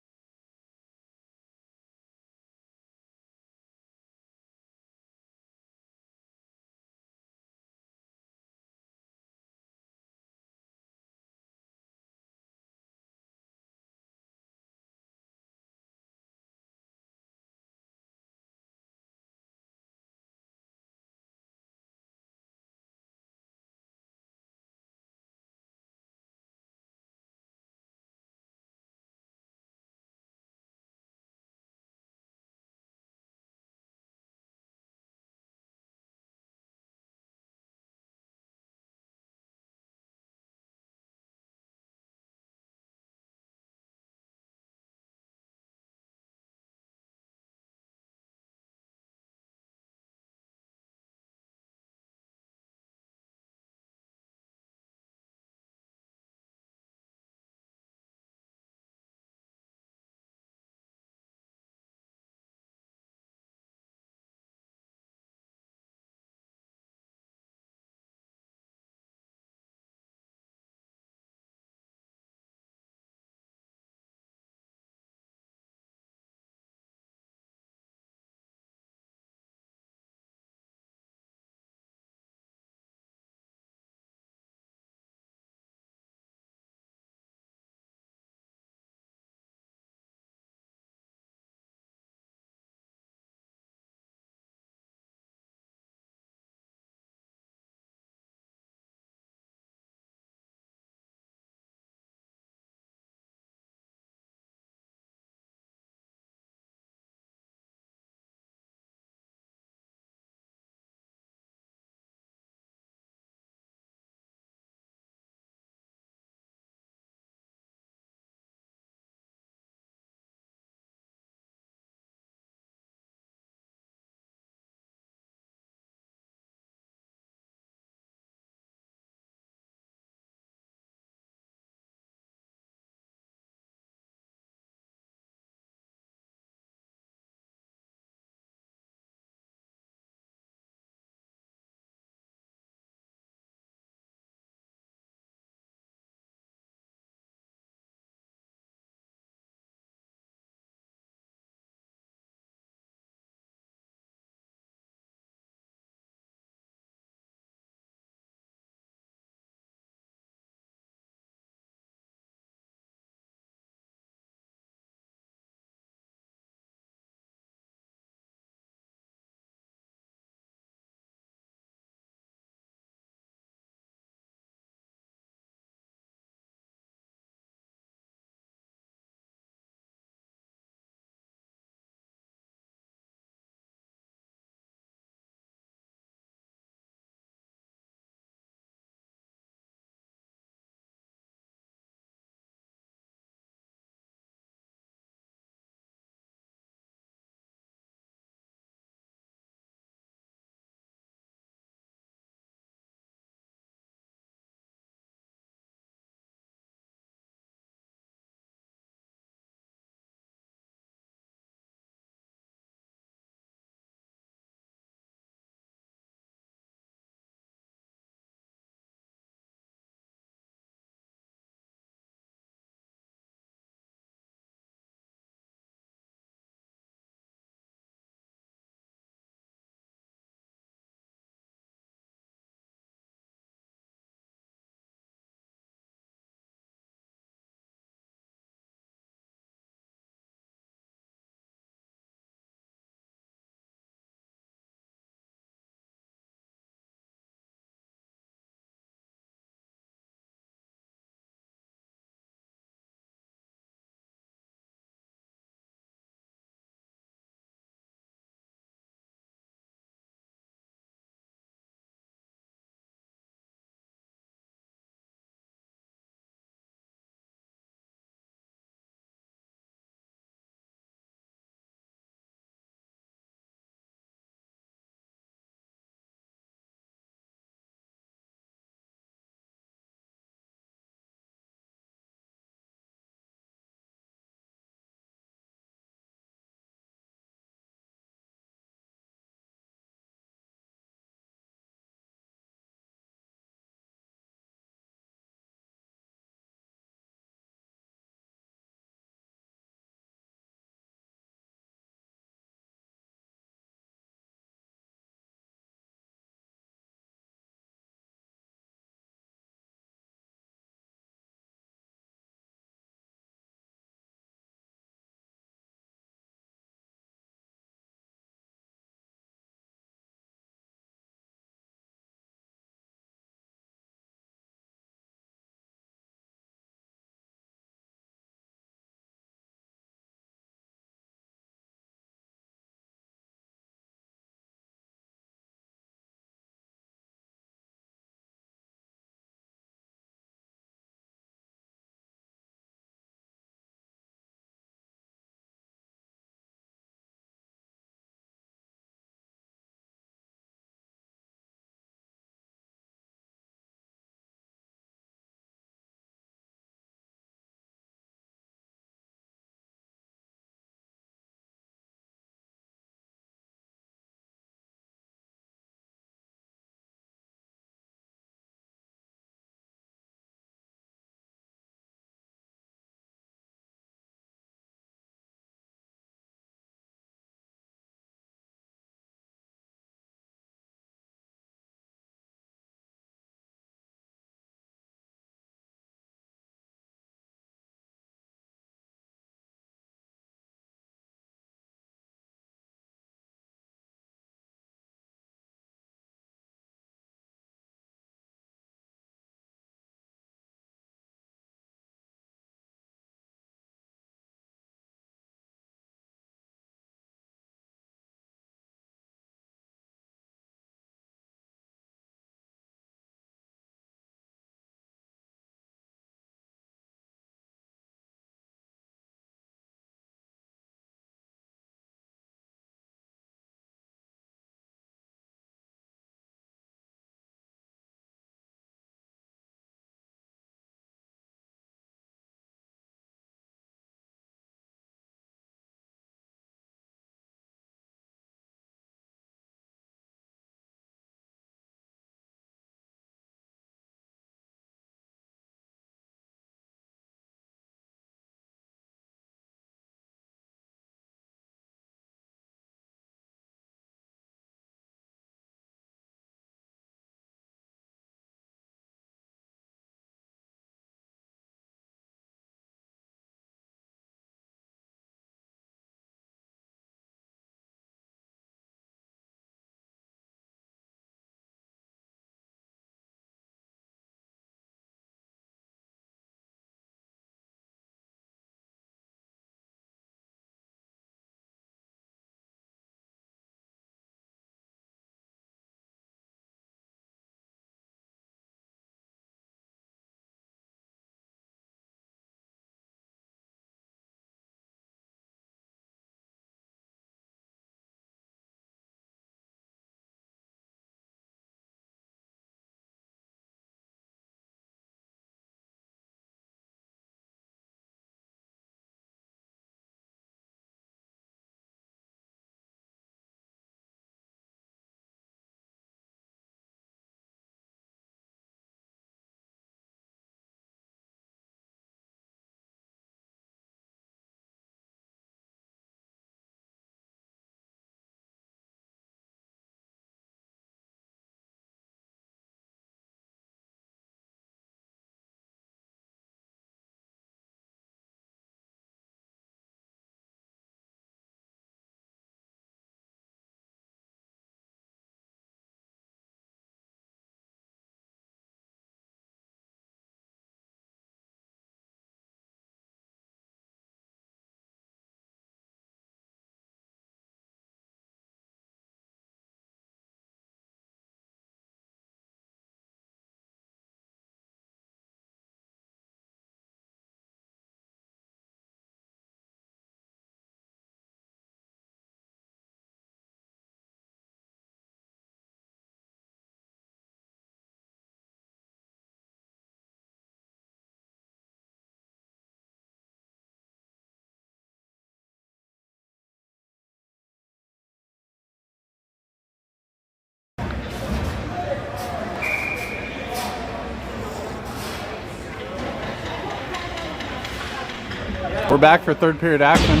We're back for third period action.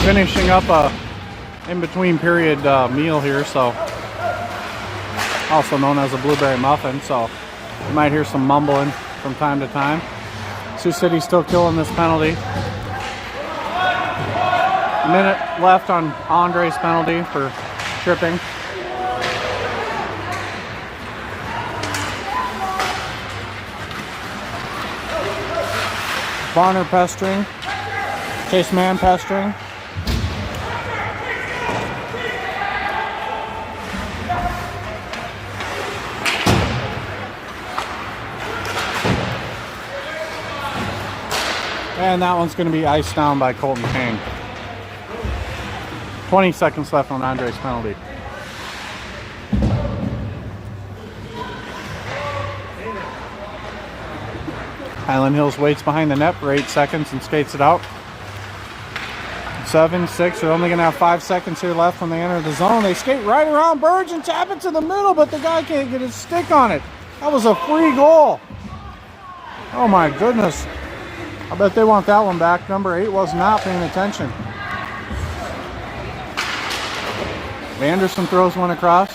Finishing up a in-between period meal here, so also known as a blueberry muffin, so you might hear some mumbling from time to time. Sioux City still killing this penalty. A minute left on Andre's penalty for tripping. Bonner pestering. Chase Man pestering. And that one's going to be iced down by Colton Kane. 20 seconds left on Andre's penalty. Hyland Hills waits behind the net for 8 seconds and skates it out. 7, 6, they're only going to have 5 seconds here left when they enter the zone. They skate right around Burge and tap it to the middle, but the guy can't get his stick on it. That was a free goal. Oh my goodness. I bet they want that one back. Number 8 was not paying attention. Anderson throws one across.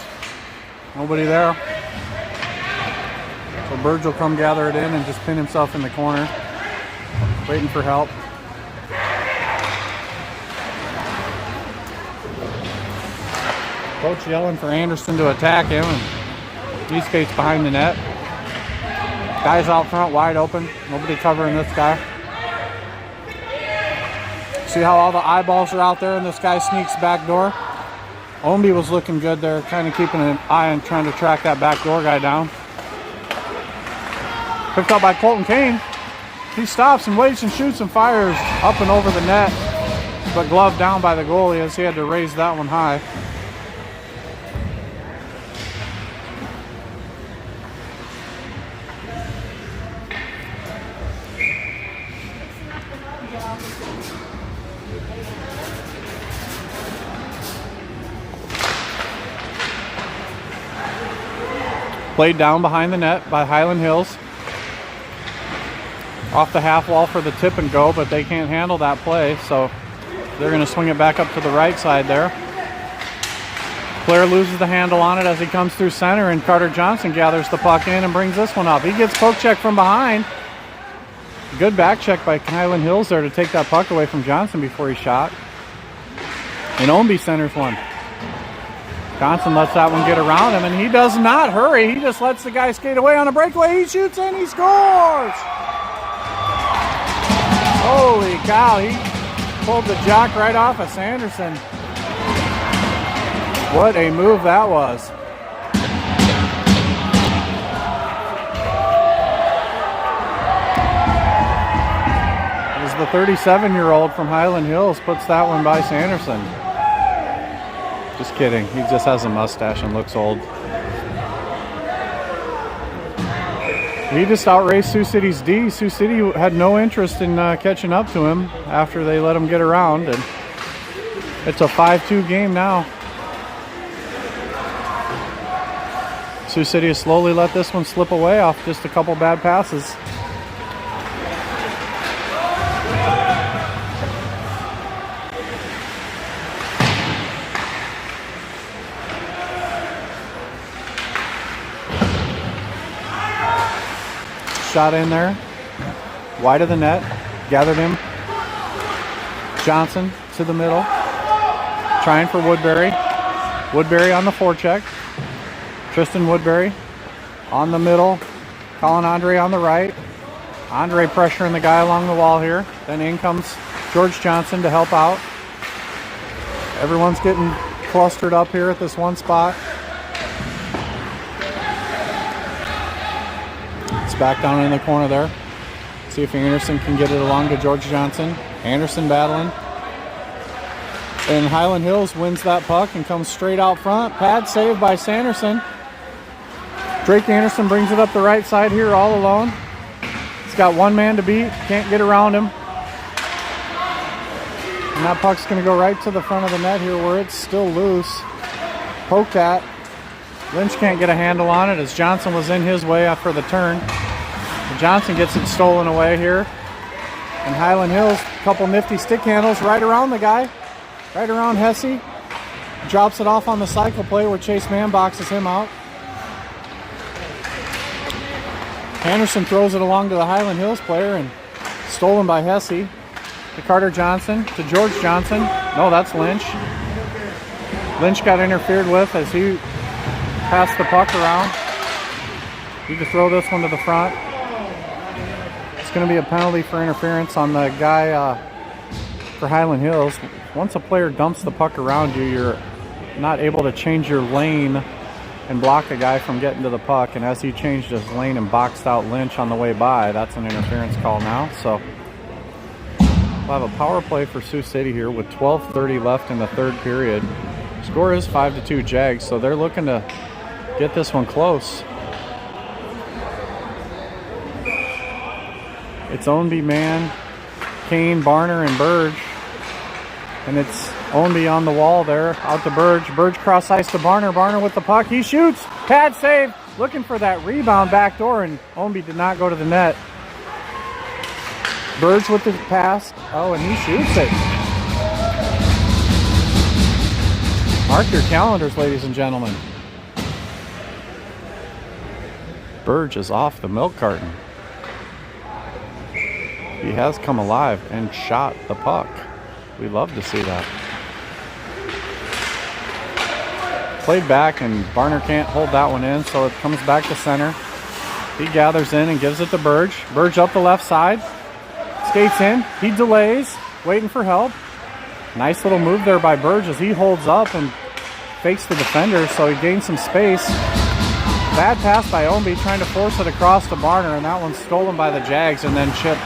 Nobody there. So Burge will come gather it in and just pin himself in the corner, waiting for help. Coach yelling for Anderson to attack him, and he skates behind the net. Guys out front wide open. Nobody covering this guy. See how all the eyeballs are out there and this guy sneaks back door? Omby was looking good there, kind of keeping an eye on trying to track that back door guy down. Picked up by Colton Kane. He stops and waits and shoots and fires up and over the net, but gloved down by the goalie as he had to raise that one high. Played down behind the net by Hyland Hills. Off the half wall for the tip and go, but they can't handle that play, so they're going to swing it back up to the right side there. Claire loses the handle on it as he comes through center, and Carter Johnson gathers the puck in and brings this one up. He gets poke check from behind. Good back check by Hyland Hills there to take that puck away from Johnson before he shot. And Omby centers one. Johnson lets that one get around him, and he does not hurry. He just lets the guy skate away on a breakaway. He shoots and he scores! Holy cow, he pulled the jock right off of Sanderson. What a move that was. As the 37-year-old from Hyland Hills puts that one by Sanderson. Just kidding, he just has a mustache and looks old. He just outraced Sioux City's D. Sioux City had no interest in catching up to him after they let him get around, and it's a 5-2 game now. Sioux City has slowly let this one slip away off just a couple bad passes. Shot in there, wide of the net, gathered him. Johnson to the middle, trying for Woodbury. Woodbury on the forecheck. Tristan Woodbury on the middle, calling Andre on the right. Andre pressuring the guy along the wall here. Then in comes George Johnson to help out. Everyone's getting clustered up here at this one spot. Back down in the corner there. See if Anderson can get it along to George Johnson. Anderson battling. And Hyland Hills wins that puck and comes straight out front. Pad save by Sanderson. Drake Anderson brings it up the right side here all alone. He's got one man to beat. Can't get around him. And that puck's going to go right to the front of the net here where it's still loose. Poked at. Lynch can't get a handle on it as Johnson was in his way after the turn. Johnson gets it stolen away here. And Hyland Hills, a couple nifty stick handles right around the guy, right around Hesse. Drops it off on the cycle play where Chase Mann boxes him out. Anderson throws it along to the Hyland Hills player and stolen by Hesse. To Carter Johnson, to George Johnson. No, that's Lynch. Lynch got interfered with as he passed the puck around. You can throw this one to the front. It's going to be a penalty for interference on the guy for Hyland Hills. Once a player dumps the puck around you, you're not able to change your lane and block a guy from getting to the puck. And as he changed his lane and boxed out Lynch on the way by, that's an interference call now. So we'll have a power play for Sioux City here with 12:30 left in the third period. Score is 5-2 Jags, so they're looking to get this one close. It's Ownby, Mann, Kane, Barner, and Burge. And it's Ownby on the wall there, out to Burge. Burge cross ice to Barner. Barner with the puck. He shoots. Pad save. Looking for that rebound back door, and Ownby did not go to the net. Burge with the pass. Oh, and he shoots it. Mark your calendars, ladies and gentlemen. Burge is off the milk carton. He has come alive and shot the puck. We love to see that. Played back, and Barner can't hold that one in, so it comes back to center. He gathers in and gives it to Burge. Burge up the left side. Skates in. He delays, waiting for help. Nice little move there by Burge as he holds up and fakes the defender, so he gains some space. Bad pass by Ownby, trying to force it across to Barner, and that one's stolen by the Jags and then chipped.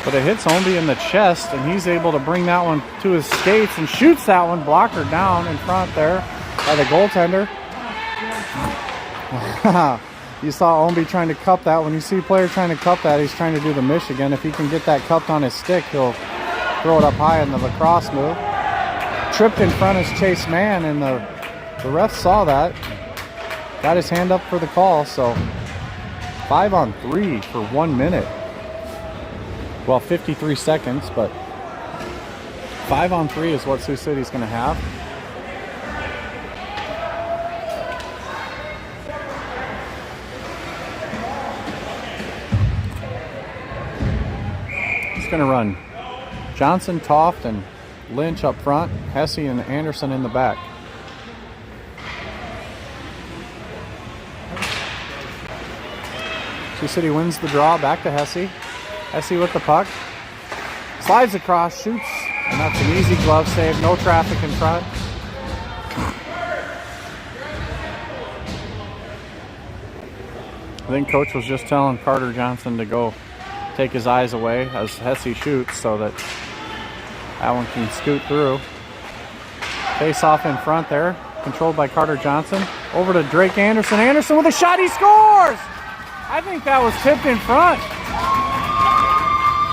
But it hits Ownby in the chest, and he's able to bring that one to his skates and shoots that one. Blocker down in front there by the goaltender. You saw Ownby trying to cup that. When you see a player trying to cup that, he's trying to do the Michigan. If he can get that cupped on his stick, he'll throw it up high in the lacrosse move. Tripped in front is Chase Mann, and the ref saw that. Got his hand up for the call, so 5-on-3 for 1 minute. Well, 53 seconds, but 5-on-3 is what Sioux City's going to have. It's going to run Johnson, Toft, and Lynch up front, Hesse and Anderson in the back. Sioux City wins the draw, back to Hesse. Hesse with the puck. Slides across, shoots, and that's an easy glove save. No traffic in front. I think Coach was just telling Carter Johnson to go take his eyes away as Hesse shoots so that that one can scoot through. Face off in front there, controlled by Carter Johnson. Over to Drake Anderson. Anderson with a shot, he scores! I think that was tipped in front.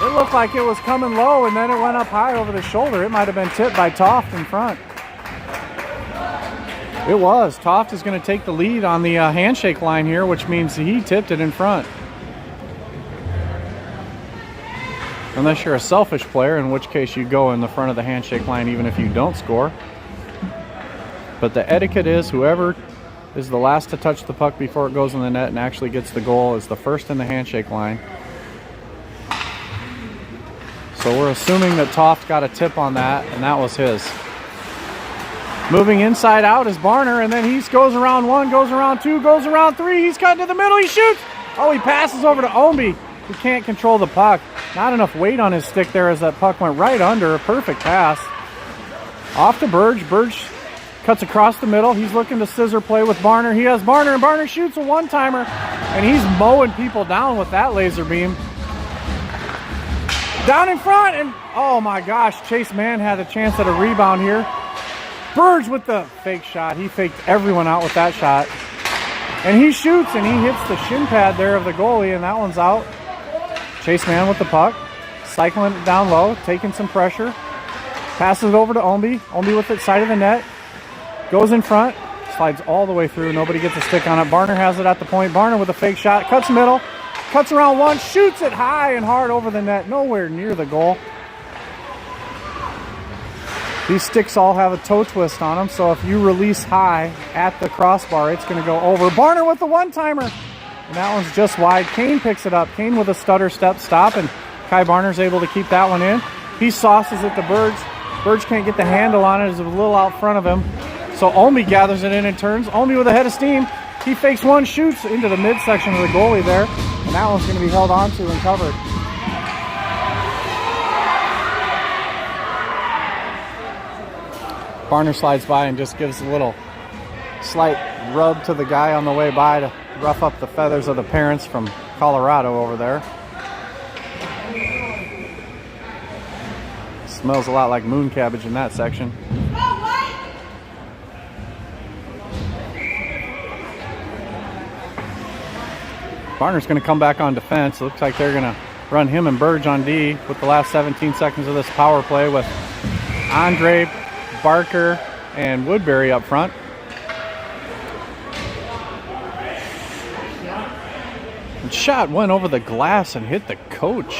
It looked like it was coming low, and then it went up high over the shoulder. It might have been tipped by Toft in front. It was. Toft is going to take the lead on the handshake line here, which means he tipped it in front. Unless you're a selfish player, in which case you go in the front of the handshake line even if you don't score. But the etiquette is whoever is the last to touch the puck before it goes in the net and actually gets the goal is the first in the handshake line. So we're assuming that Toft got a tip on that, and that was his. Moving inside out is Barner, and then he goes around one, goes around two, goes around three. He's cut to the middle, he shoots. Oh, he passes over to Ownby, who can't control the puck. Not enough weight on his stick there as that puck went right under. A perfect pass. Off to Burge. Burge cuts across the middle. He's looking to scissor play with Barner. He has Barner, and Barner shoots a one-timer, and he's mowing people down with that laser beam. Down in front, and oh my gosh, Chase Mann had a chance at a rebound here. Burge with the fake shot. He faked everyone out with that shot. And he shoots, and he hits the shin pad there of the goalie, and that one's out. Chase Mann with the puck, cycling it down low, taking some pressure. Passes it over to Ownby. Ownby with the side of the net. Goes in front, slides all the way through. Nobody gets a stick on it. Barner has it at the point. Barner with a fake shot, cuts middle. cuts around one, shoots it high and hard over the net, nowhere near the goal. These sticks all have a toe twist on them, so if you release high at the crossbar, it's going to go over. Barner with the one-timer, and that one's just wide. Kane picks it up. Kane with a stutter step stop, and Kai Barner's able to keep that one in. He sauces it to Burge. Burge can't get the handle on it, it's a little out front of him. So Omi gathers it in and turns. Omi with a head of steam. He fakes one, shoots into the midsection of the goalie there, and that one's going to be held onto and covered. Barner slides by and just gives a little slight rub to the guy on the way by to rough up the feathers of the parents from Colorado over there. Smells a lot like moon cabbage in that section. Barner's going to come back on defense. It looks like they're going to run him and Burge on D with the last 17 seconds of this power play with Andre, Barker, and Woodbury up front. And shot went over the glass and hit the coach,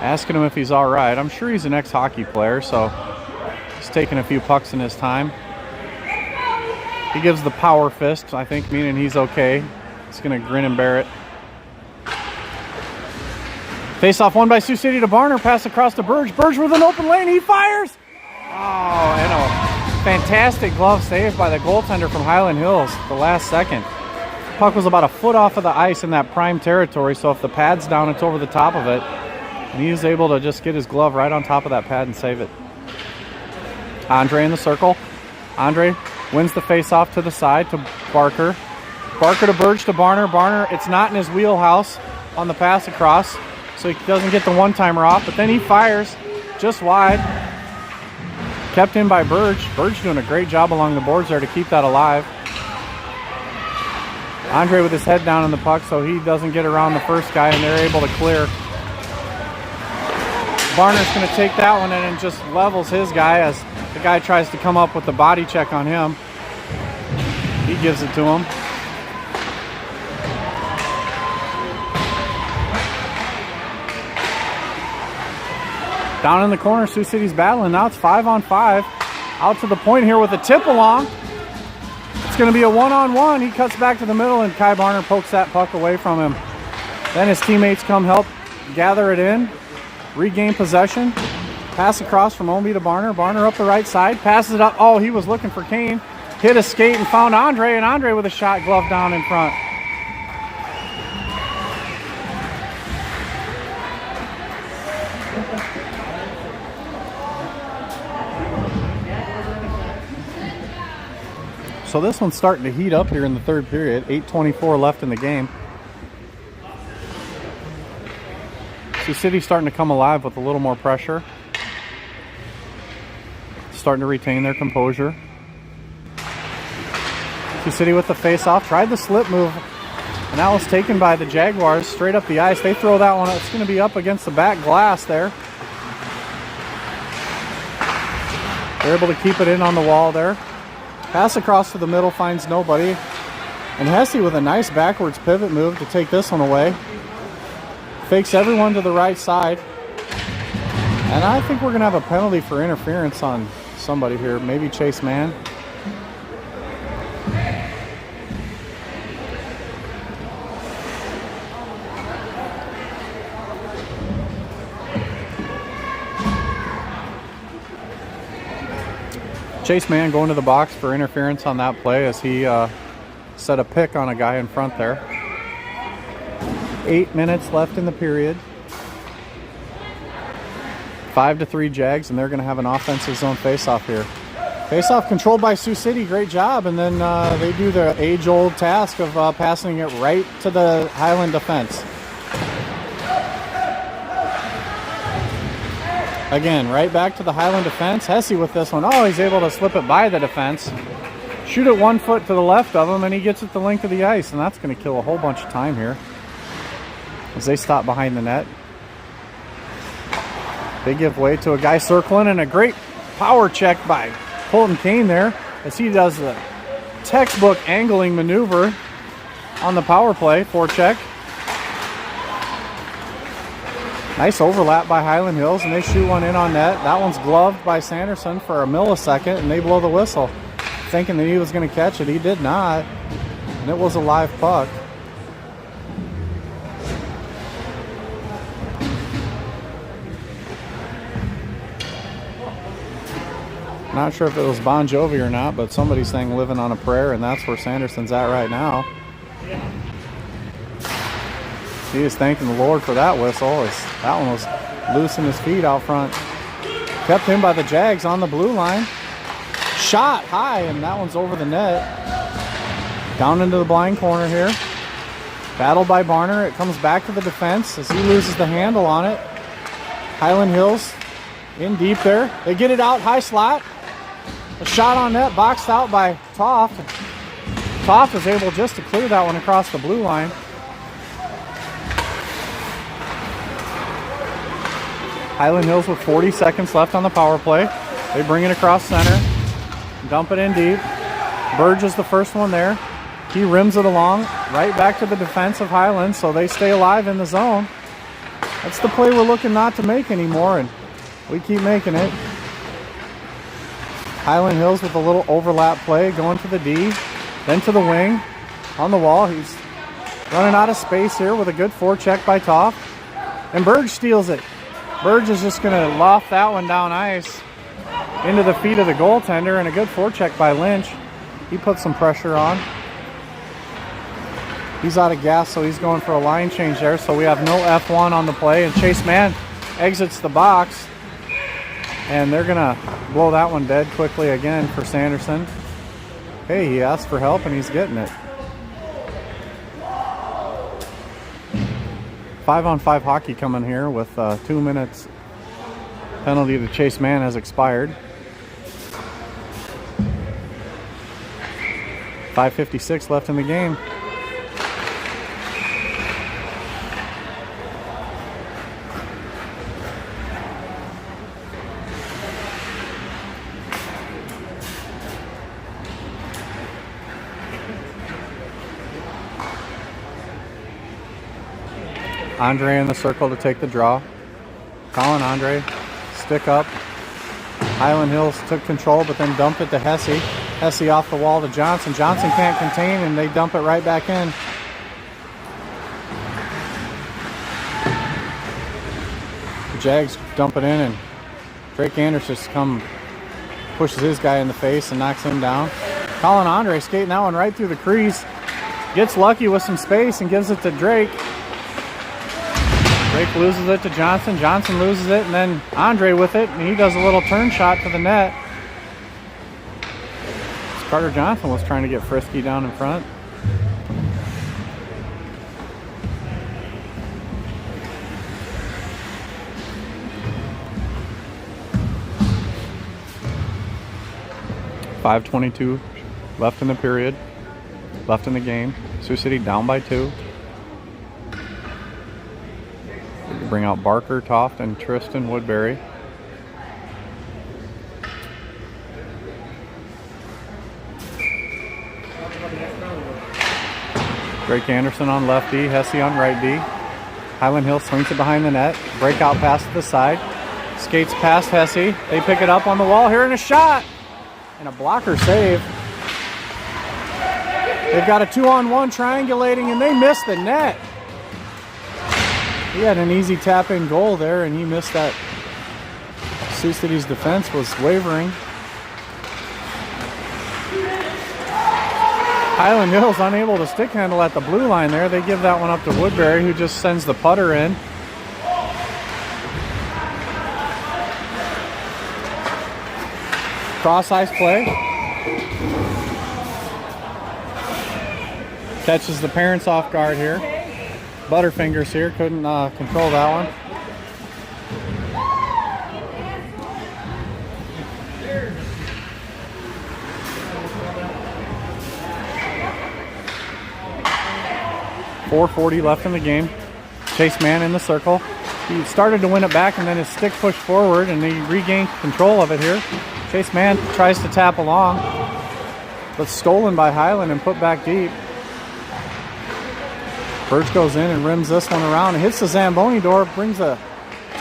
asking him if he's all right. I'm sure he's an ex-hockey player, so he's taking a few pucks in his time. He gives the power fist, I think, meaning he's okay. He's going to grin and bear it. Face-off won by Sioux City to Barner. Pass across to Burge. Burge with an open lane. He fires! Oh, and a fantastic glove save by the goaltender from Highland Hills the last second. Puck was about a foot off of the ice in that prime territory, so if the pad's down, it's over the top of it. And he was able to just get his glove right on top of that pad and save it. Andre in the circle. Andre wins the face-off to the side to Barker. Barker to Burge to Barner. Barner, it's not in his wheelhouse on the pass across, so he doesn't get the one-timer off, but then he fires just wide. Kept in by Burge. Burge doing a great job along the boards there to keep that alive. Andre with his head down in the puck so he doesn't get around the first guy, and they're able to clear. Barner's going to take that one in and just levels his guy as the guy tries to come up with the body check on him. He gives it to him. Down in the corner, Sioux City's battling. Now it's 5-on-5. Out to the point here with a tip along. It's going to be a one-on-one. He cuts back to the middle, and Kai Barner pokes that puck away from him. Then his teammates come help gather it in, regain possession. Pass across from Omi to Barner. Barner up the right side, passes it up. Oh, he was looking for Kane. Hit a skate and found Andre, and Andre with a shot glove down in front. So this one's starting to heat up here in the third period. 8:24 left in the game. Sioux City's starting to come alive with a little more pressure. Starting to retain their composure. Sioux City with the face-off. Tried the slip move, and that was taken by the Jaguars straight up the ice. They throw that one. It's going to be up against the back glass there. They're able to keep it in on the wall there. Pass across to the middle, finds nobody. And Hesse with a nice backwards pivot move to take this one away. Fakes everyone to the right side. And I think we're going to have a penalty for interference on somebody here. Maybe Chase Mann. Chase Mann going to the box for interference on that play as he set a pick on a guy in front there. 8 minutes left in the period. 5-3 Jags, and they're going to have an offensive zone face-off here. Face-off controlled by Sioux City, great job, and then they do the age-old task of passing it right to the Hyland defense. Again, right back to the Hyland defense. Hesse with this one. Oh, he's able to slip it by the defense. Shoot it 1 foot to the left of him, and he gets it the length of the ice, and that's going to kill a whole bunch of time here as they stop behind the net. They give way to a guy circling, and a great power check by Colton Kane there as he does the textbook angling maneuver on the power play, forecheck. Nice overlap by Hyland Hills, and they shoot one in on net. That one's gloved by Sanderson for a millisecond, and they blow the whistle. Thinking that he was going to catch it. He did not, and it was a live puck. Not sure if it was Bon Jovi or not, but somebody sang Living on a Prayer, and that's where Sanderson's at right now. He is thanking the Lord for that whistle, as that one was loose in his feet out front. Kept him by the Jags on the blue line. Shot high, and that one's over the net. Down into the blind corner here. Battled by Barner. It comes back to the defense as he loses the handle on it. Hyland Hills in deep there. They get it out, high slot. A shot on net, boxed out by Toft. Toft was able just to clear that one across the blue line. Hyland Hills with 40 seconds left on the power play. They bring it across center. Dump it in deep. Burge is the first one there. He rims it along right back to the defense of Hyland, so they stay alive in the zone. That's the play we're looking not to make anymore, and we keep making it. Hyland Hills with a little overlap play, going to the D, then to the wing. On the wall, he's running out of space here with a good forecheck by Toft. And Burge steals it. Burge is just going to loft that one down ice into the feet of the goaltender, and a good forecheck by Lynch. He put some pressure on. He's out of gas, so he's going for a line change there. So we have no F1 on the play, and Chase Mann exits the box. And they're going to blow that one dead quickly again for Sanderson. Hey, he asked for help, and he's getting it. 5-on-5 hockey coming here with 2 minutes. Penalty to Chase Mann has expired. 5:56 left in the game. Andre in the circle to take the draw. Colin Andre, stick up. Hyland Hills took control, but then dumped it to Hesse. Hesse off the wall to Johnson. Johnson can't contain, and they dump it right back in. The Jags dump it in, and Drake Anderson just pushes his guy in the face and knocks him down. Colin Andre skating that one right through the crease. Gets lucky with some space and gives it to Drake. Drake loses it to Johnson. Johnson loses it, and then Andre with it, and he does a little turn shot to the net. Carter Johnson was trying to get frisky down in front. .5:22 left in the period, left in the game. Sioux City down by 2. Bring out Barker, Toft, and Tristan Woodbury. Drake Anderson on left D, Hesse on right D. Hyland Hill swings it behind the net. Breakout pass to the side. Skates past Hesse. They pick it up on the wall here, and a shot! And a blocker save. They've got a 2-on-1 triangulating, and they miss the net. He had an easy tap-in goal there, and he missed that. Sioux City's defense was wavering. Hyland Hills unable to stick handle at the blue line there. They give that one up to Woodbury, who just sends the putter in. Cross ice play. Catches the parents off guard here. Butterfingers here, couldn't control that one. .440 left in the game. Chase Mann in the circle. He started to win it back, and then his stick pushed forward, and he regained control of it here. Chase Mann tries to tap along, but stolen by Hyland and put back deep. Burge goes in and rims this one around and hits the Zamboni door, brings a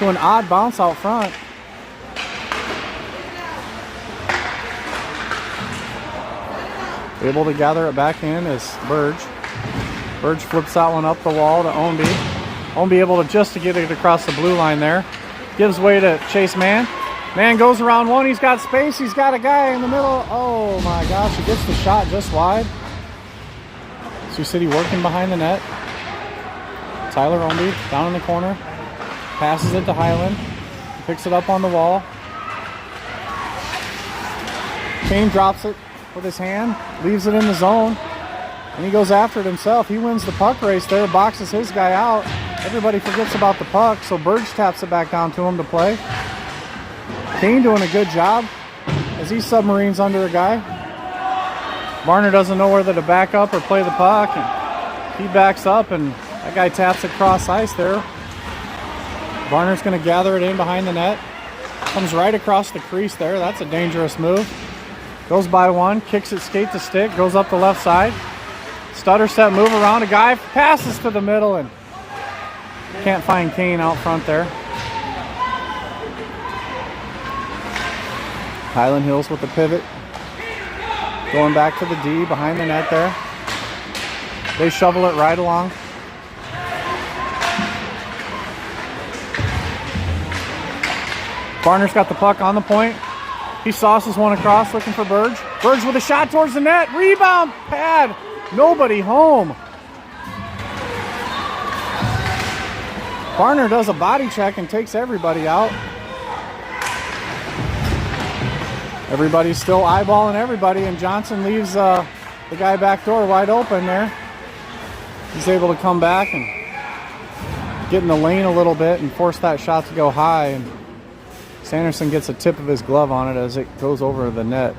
to an odd bounce out front. Able to gather it back in is Burge. Burge flips that one up the wall to Ownby. Ownby able to just to get it across the blue line there. Gives way to Chase Mann. Mann goes around one. He's got space. He's got a guy in the middle. Oh my gosh, he gets the shot just wide. Sioux City working behind the net. Tyler Ownby down in the corner. Passes it to Hyland. Picks it up on the wall. Kane drops it with his hand. Leaves it in the zone. And he goes after it himself. He wins the puck race there. Boxes his guy out. Everybody forgets about the puck. So Burge taps it back down to him to play. Kane doing a good job as he submarines under a guy. Varner doesn't know whether to back up or play the puck. And he backs up and that guy taps it cross ice there. Varner's going to gather it in behind the net. Comes right across the crease there. That's a dangerous move. Goes by one, kicks it skate to stick, goes up the left side. Stutter step move around a guy, passes to the middle and can't find Kane out front there. Highland Hills with the pivot. Going back to the D behind the net there. They shovel it right along. Varner's got the puck on the point. He sauces one across looking for Burge. Burge with a shot towards the net. Rebound pad. Nobody home. Varner does a body check and takes everybody out. Everybody's still eyeballing everybody, and Johnson leaves the guy back door wide open there. He's able to come back and get in the lane a little bit and force that shot to go high. And Sanderson gets a tip of his glove on it as it goes over the net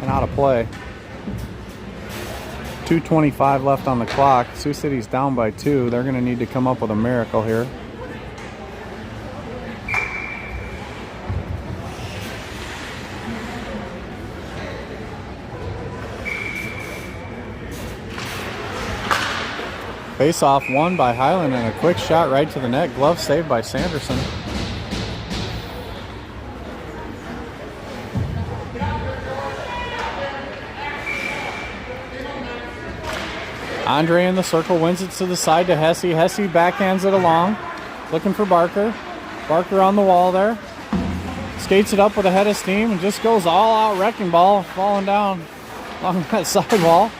and out of play. 2:25 left on the clock. Sioux City's down by 2. They're going to need to come up with a miracle here. Face-off won by Hyland and a quick shot right to the net. Glove saved by Sanderson. Andre in the circle wins it to the side to Hesse. Hesse backhands it along, looking for Barker. Barker on the wall there. Skates it up with a head of steam and just goes all out wrecking ball, falling down along that sidewall.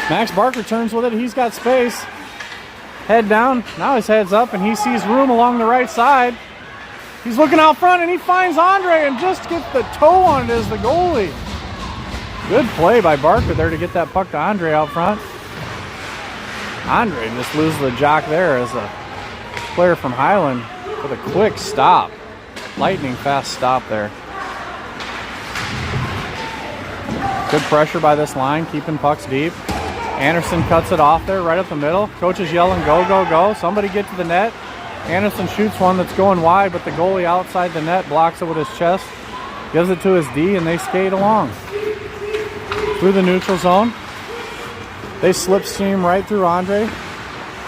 Max Barker turns with it. He's got space. Head down. Now his head's up and he sees room along the right side. He's looking out front and he finds Andre and just gets the toe on it as the goalie. Good play by Barker there to get that puck to Andre out front. Andre just loses the jock there as a player from Hyland with a quick stop. Lightning fast stop there. Good pressure by this line, keeping pucks deep. Anderson cuts it off there right up the middle. Coach is yelling, go, go, go. Somebody get to the net. Anderson shoots one that's going wide, but the goalie outside the net blocks it with his chest. Gives it to his D, and they skate along. Through the neutral zone. They slipstream right through Andre.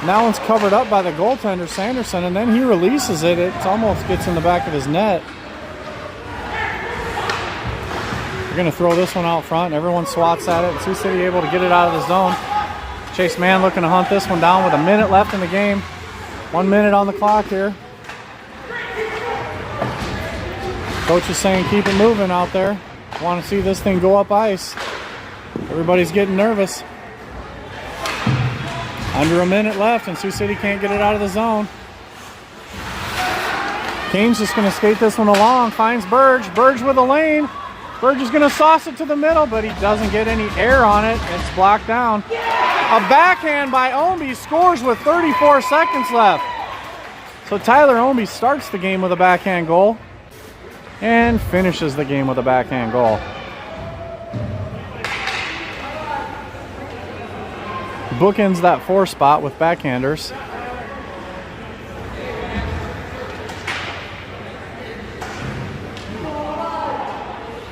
That one's covered up by the goaltender, Sanderson, and then he releases it. It almost gets in the back of his net. They're going to throw this one out front. Everyone swats at it. Sioux City able to get it out of the zone. Chase Mann looking to hunt this one down with a minute left in the game. 1 minute on the clock here. Coach is saying keep it moving out there. Want to see this thing go up ice. Everybody's getting nervous. Under a minute left and Sioux City can't get it out of the zone. Kane's just going to skate this one along. Finds Burge. Burge with a lane. Burge is going to sauce it to the middle, but he doesn't get any air on it. It's blocked down. A backhand by Ownby scores with 34 seconds left. So Tyler Ownby starts the game with a backhand goal and finishes the game with a backhand goal. Bookends that 4 spot with backhanders.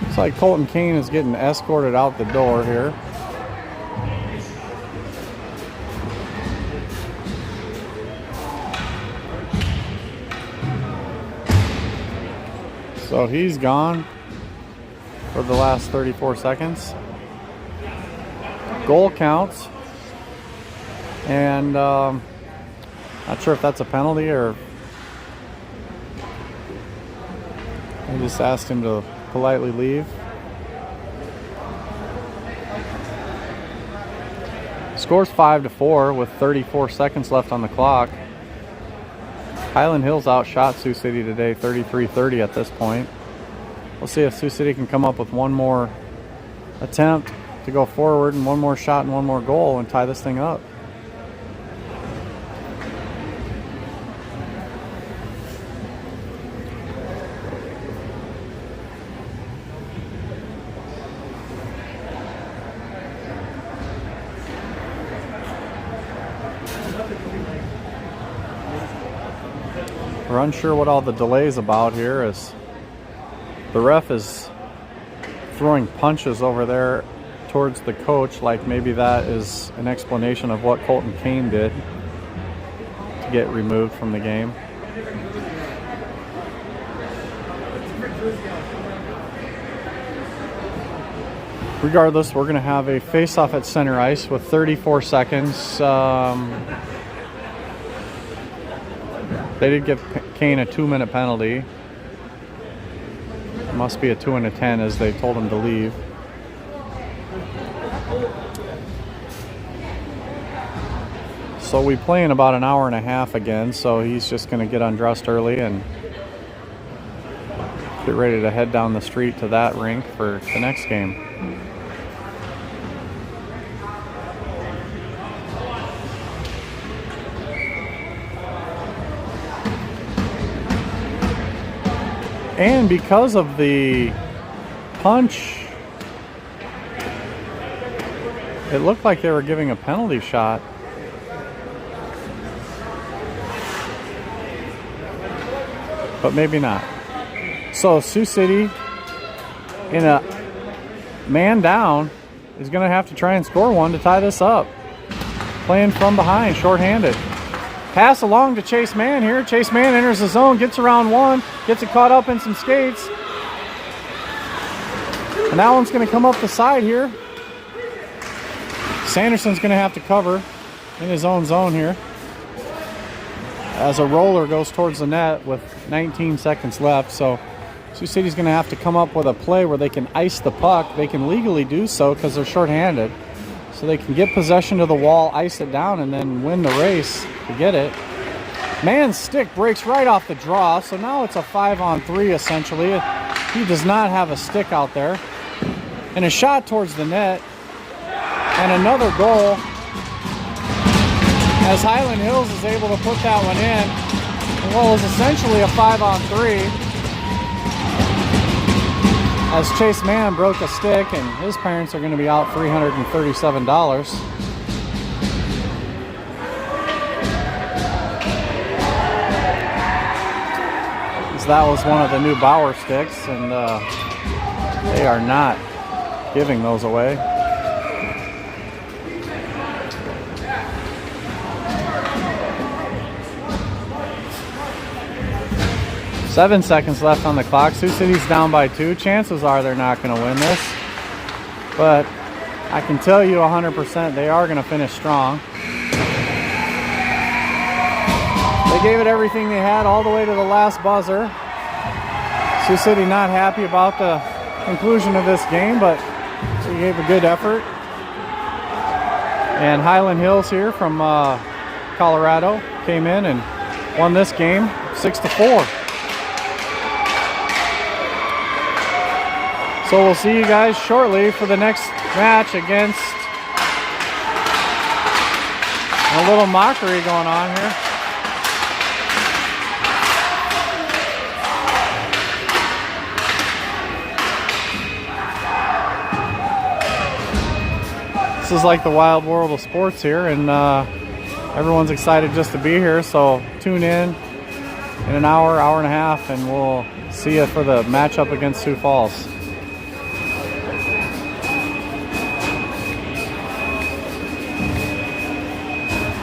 Looks like Colton Kane is getting escorted out the door here. So he's gone for the last 34 seconds. Goal counts. And not sure if that's a penalty or I just asked him to politely leave. Score's 5-4 with 34 seconds left on the clock. Hyland Hills outshot Sioux City today 33-30 at this point. We'll see if Sioux City can come up with one more attempt to go forward and one more shot and one more goal and tie this thing up. We're unsure what all the delay's about here, as the ref is throwing punches over there towards the coach, like maybe that is an explanation of what Colton Kane did to get removed from the game. Regardless, we're going to have a face-off at center ice with 34 seconds. They did give Kane a 2-minute penalty. It must be a 2 and a 10 as they told him to leave. So we play in about an hour and a half again, so he's just going to get undressed early and get ready to head down the street to that rink for the next game. And because of the punch, it looked like they were giving a penalty shot. But maybe not. So Sioux City, in a man down, is going to have to try and score one to tie this up. Playing from behind, shorthanded. Pass along to Chase Mann here. Chase Mann enters the zone, gets around one, gets it caught up in some skates. And that one's going to come up the side here. Sanderson's going to have to cover in his own zone here, as a roller goes towards the net with 19 seconds left. So Sioux City's going to have to come up with a play where they can ice the puck. They can legally do so because they're shorthanded. So they can get possession to the wall, ice it down, and then win the race to get it. Mann's stick breaks right off the draw, so now it's a 5-on-3 essentially. He does not have a stick out there. And a shot towards the net. And another goal, as Hyland Hills is able to put that one in. Well, it's essentially a 5-on-3. As Chase Mann broke a stick, and his parents are going to be out $337. So that was one of the new Bauer sticks, and they are not giving those away. Seven seconds left on the clock. Sioux City's down by 2. Chances are they're not going to win this. But I can tell you 100% they are going to finish strong. They gave it everything they had all the way to the last buzzer. Sioux City not happy about the conclusion of this game, but they gave a good effort. And Hyland Hills here from Colorado came in and won this game 6-4. So we'll see you guys shortly for the next match against a little mockery going on here. This is like the wild world of sports here, and everyone's excited just to be here. So tune in an hour, hour and a half, and we'll see you for the matchup against Sioux Falls.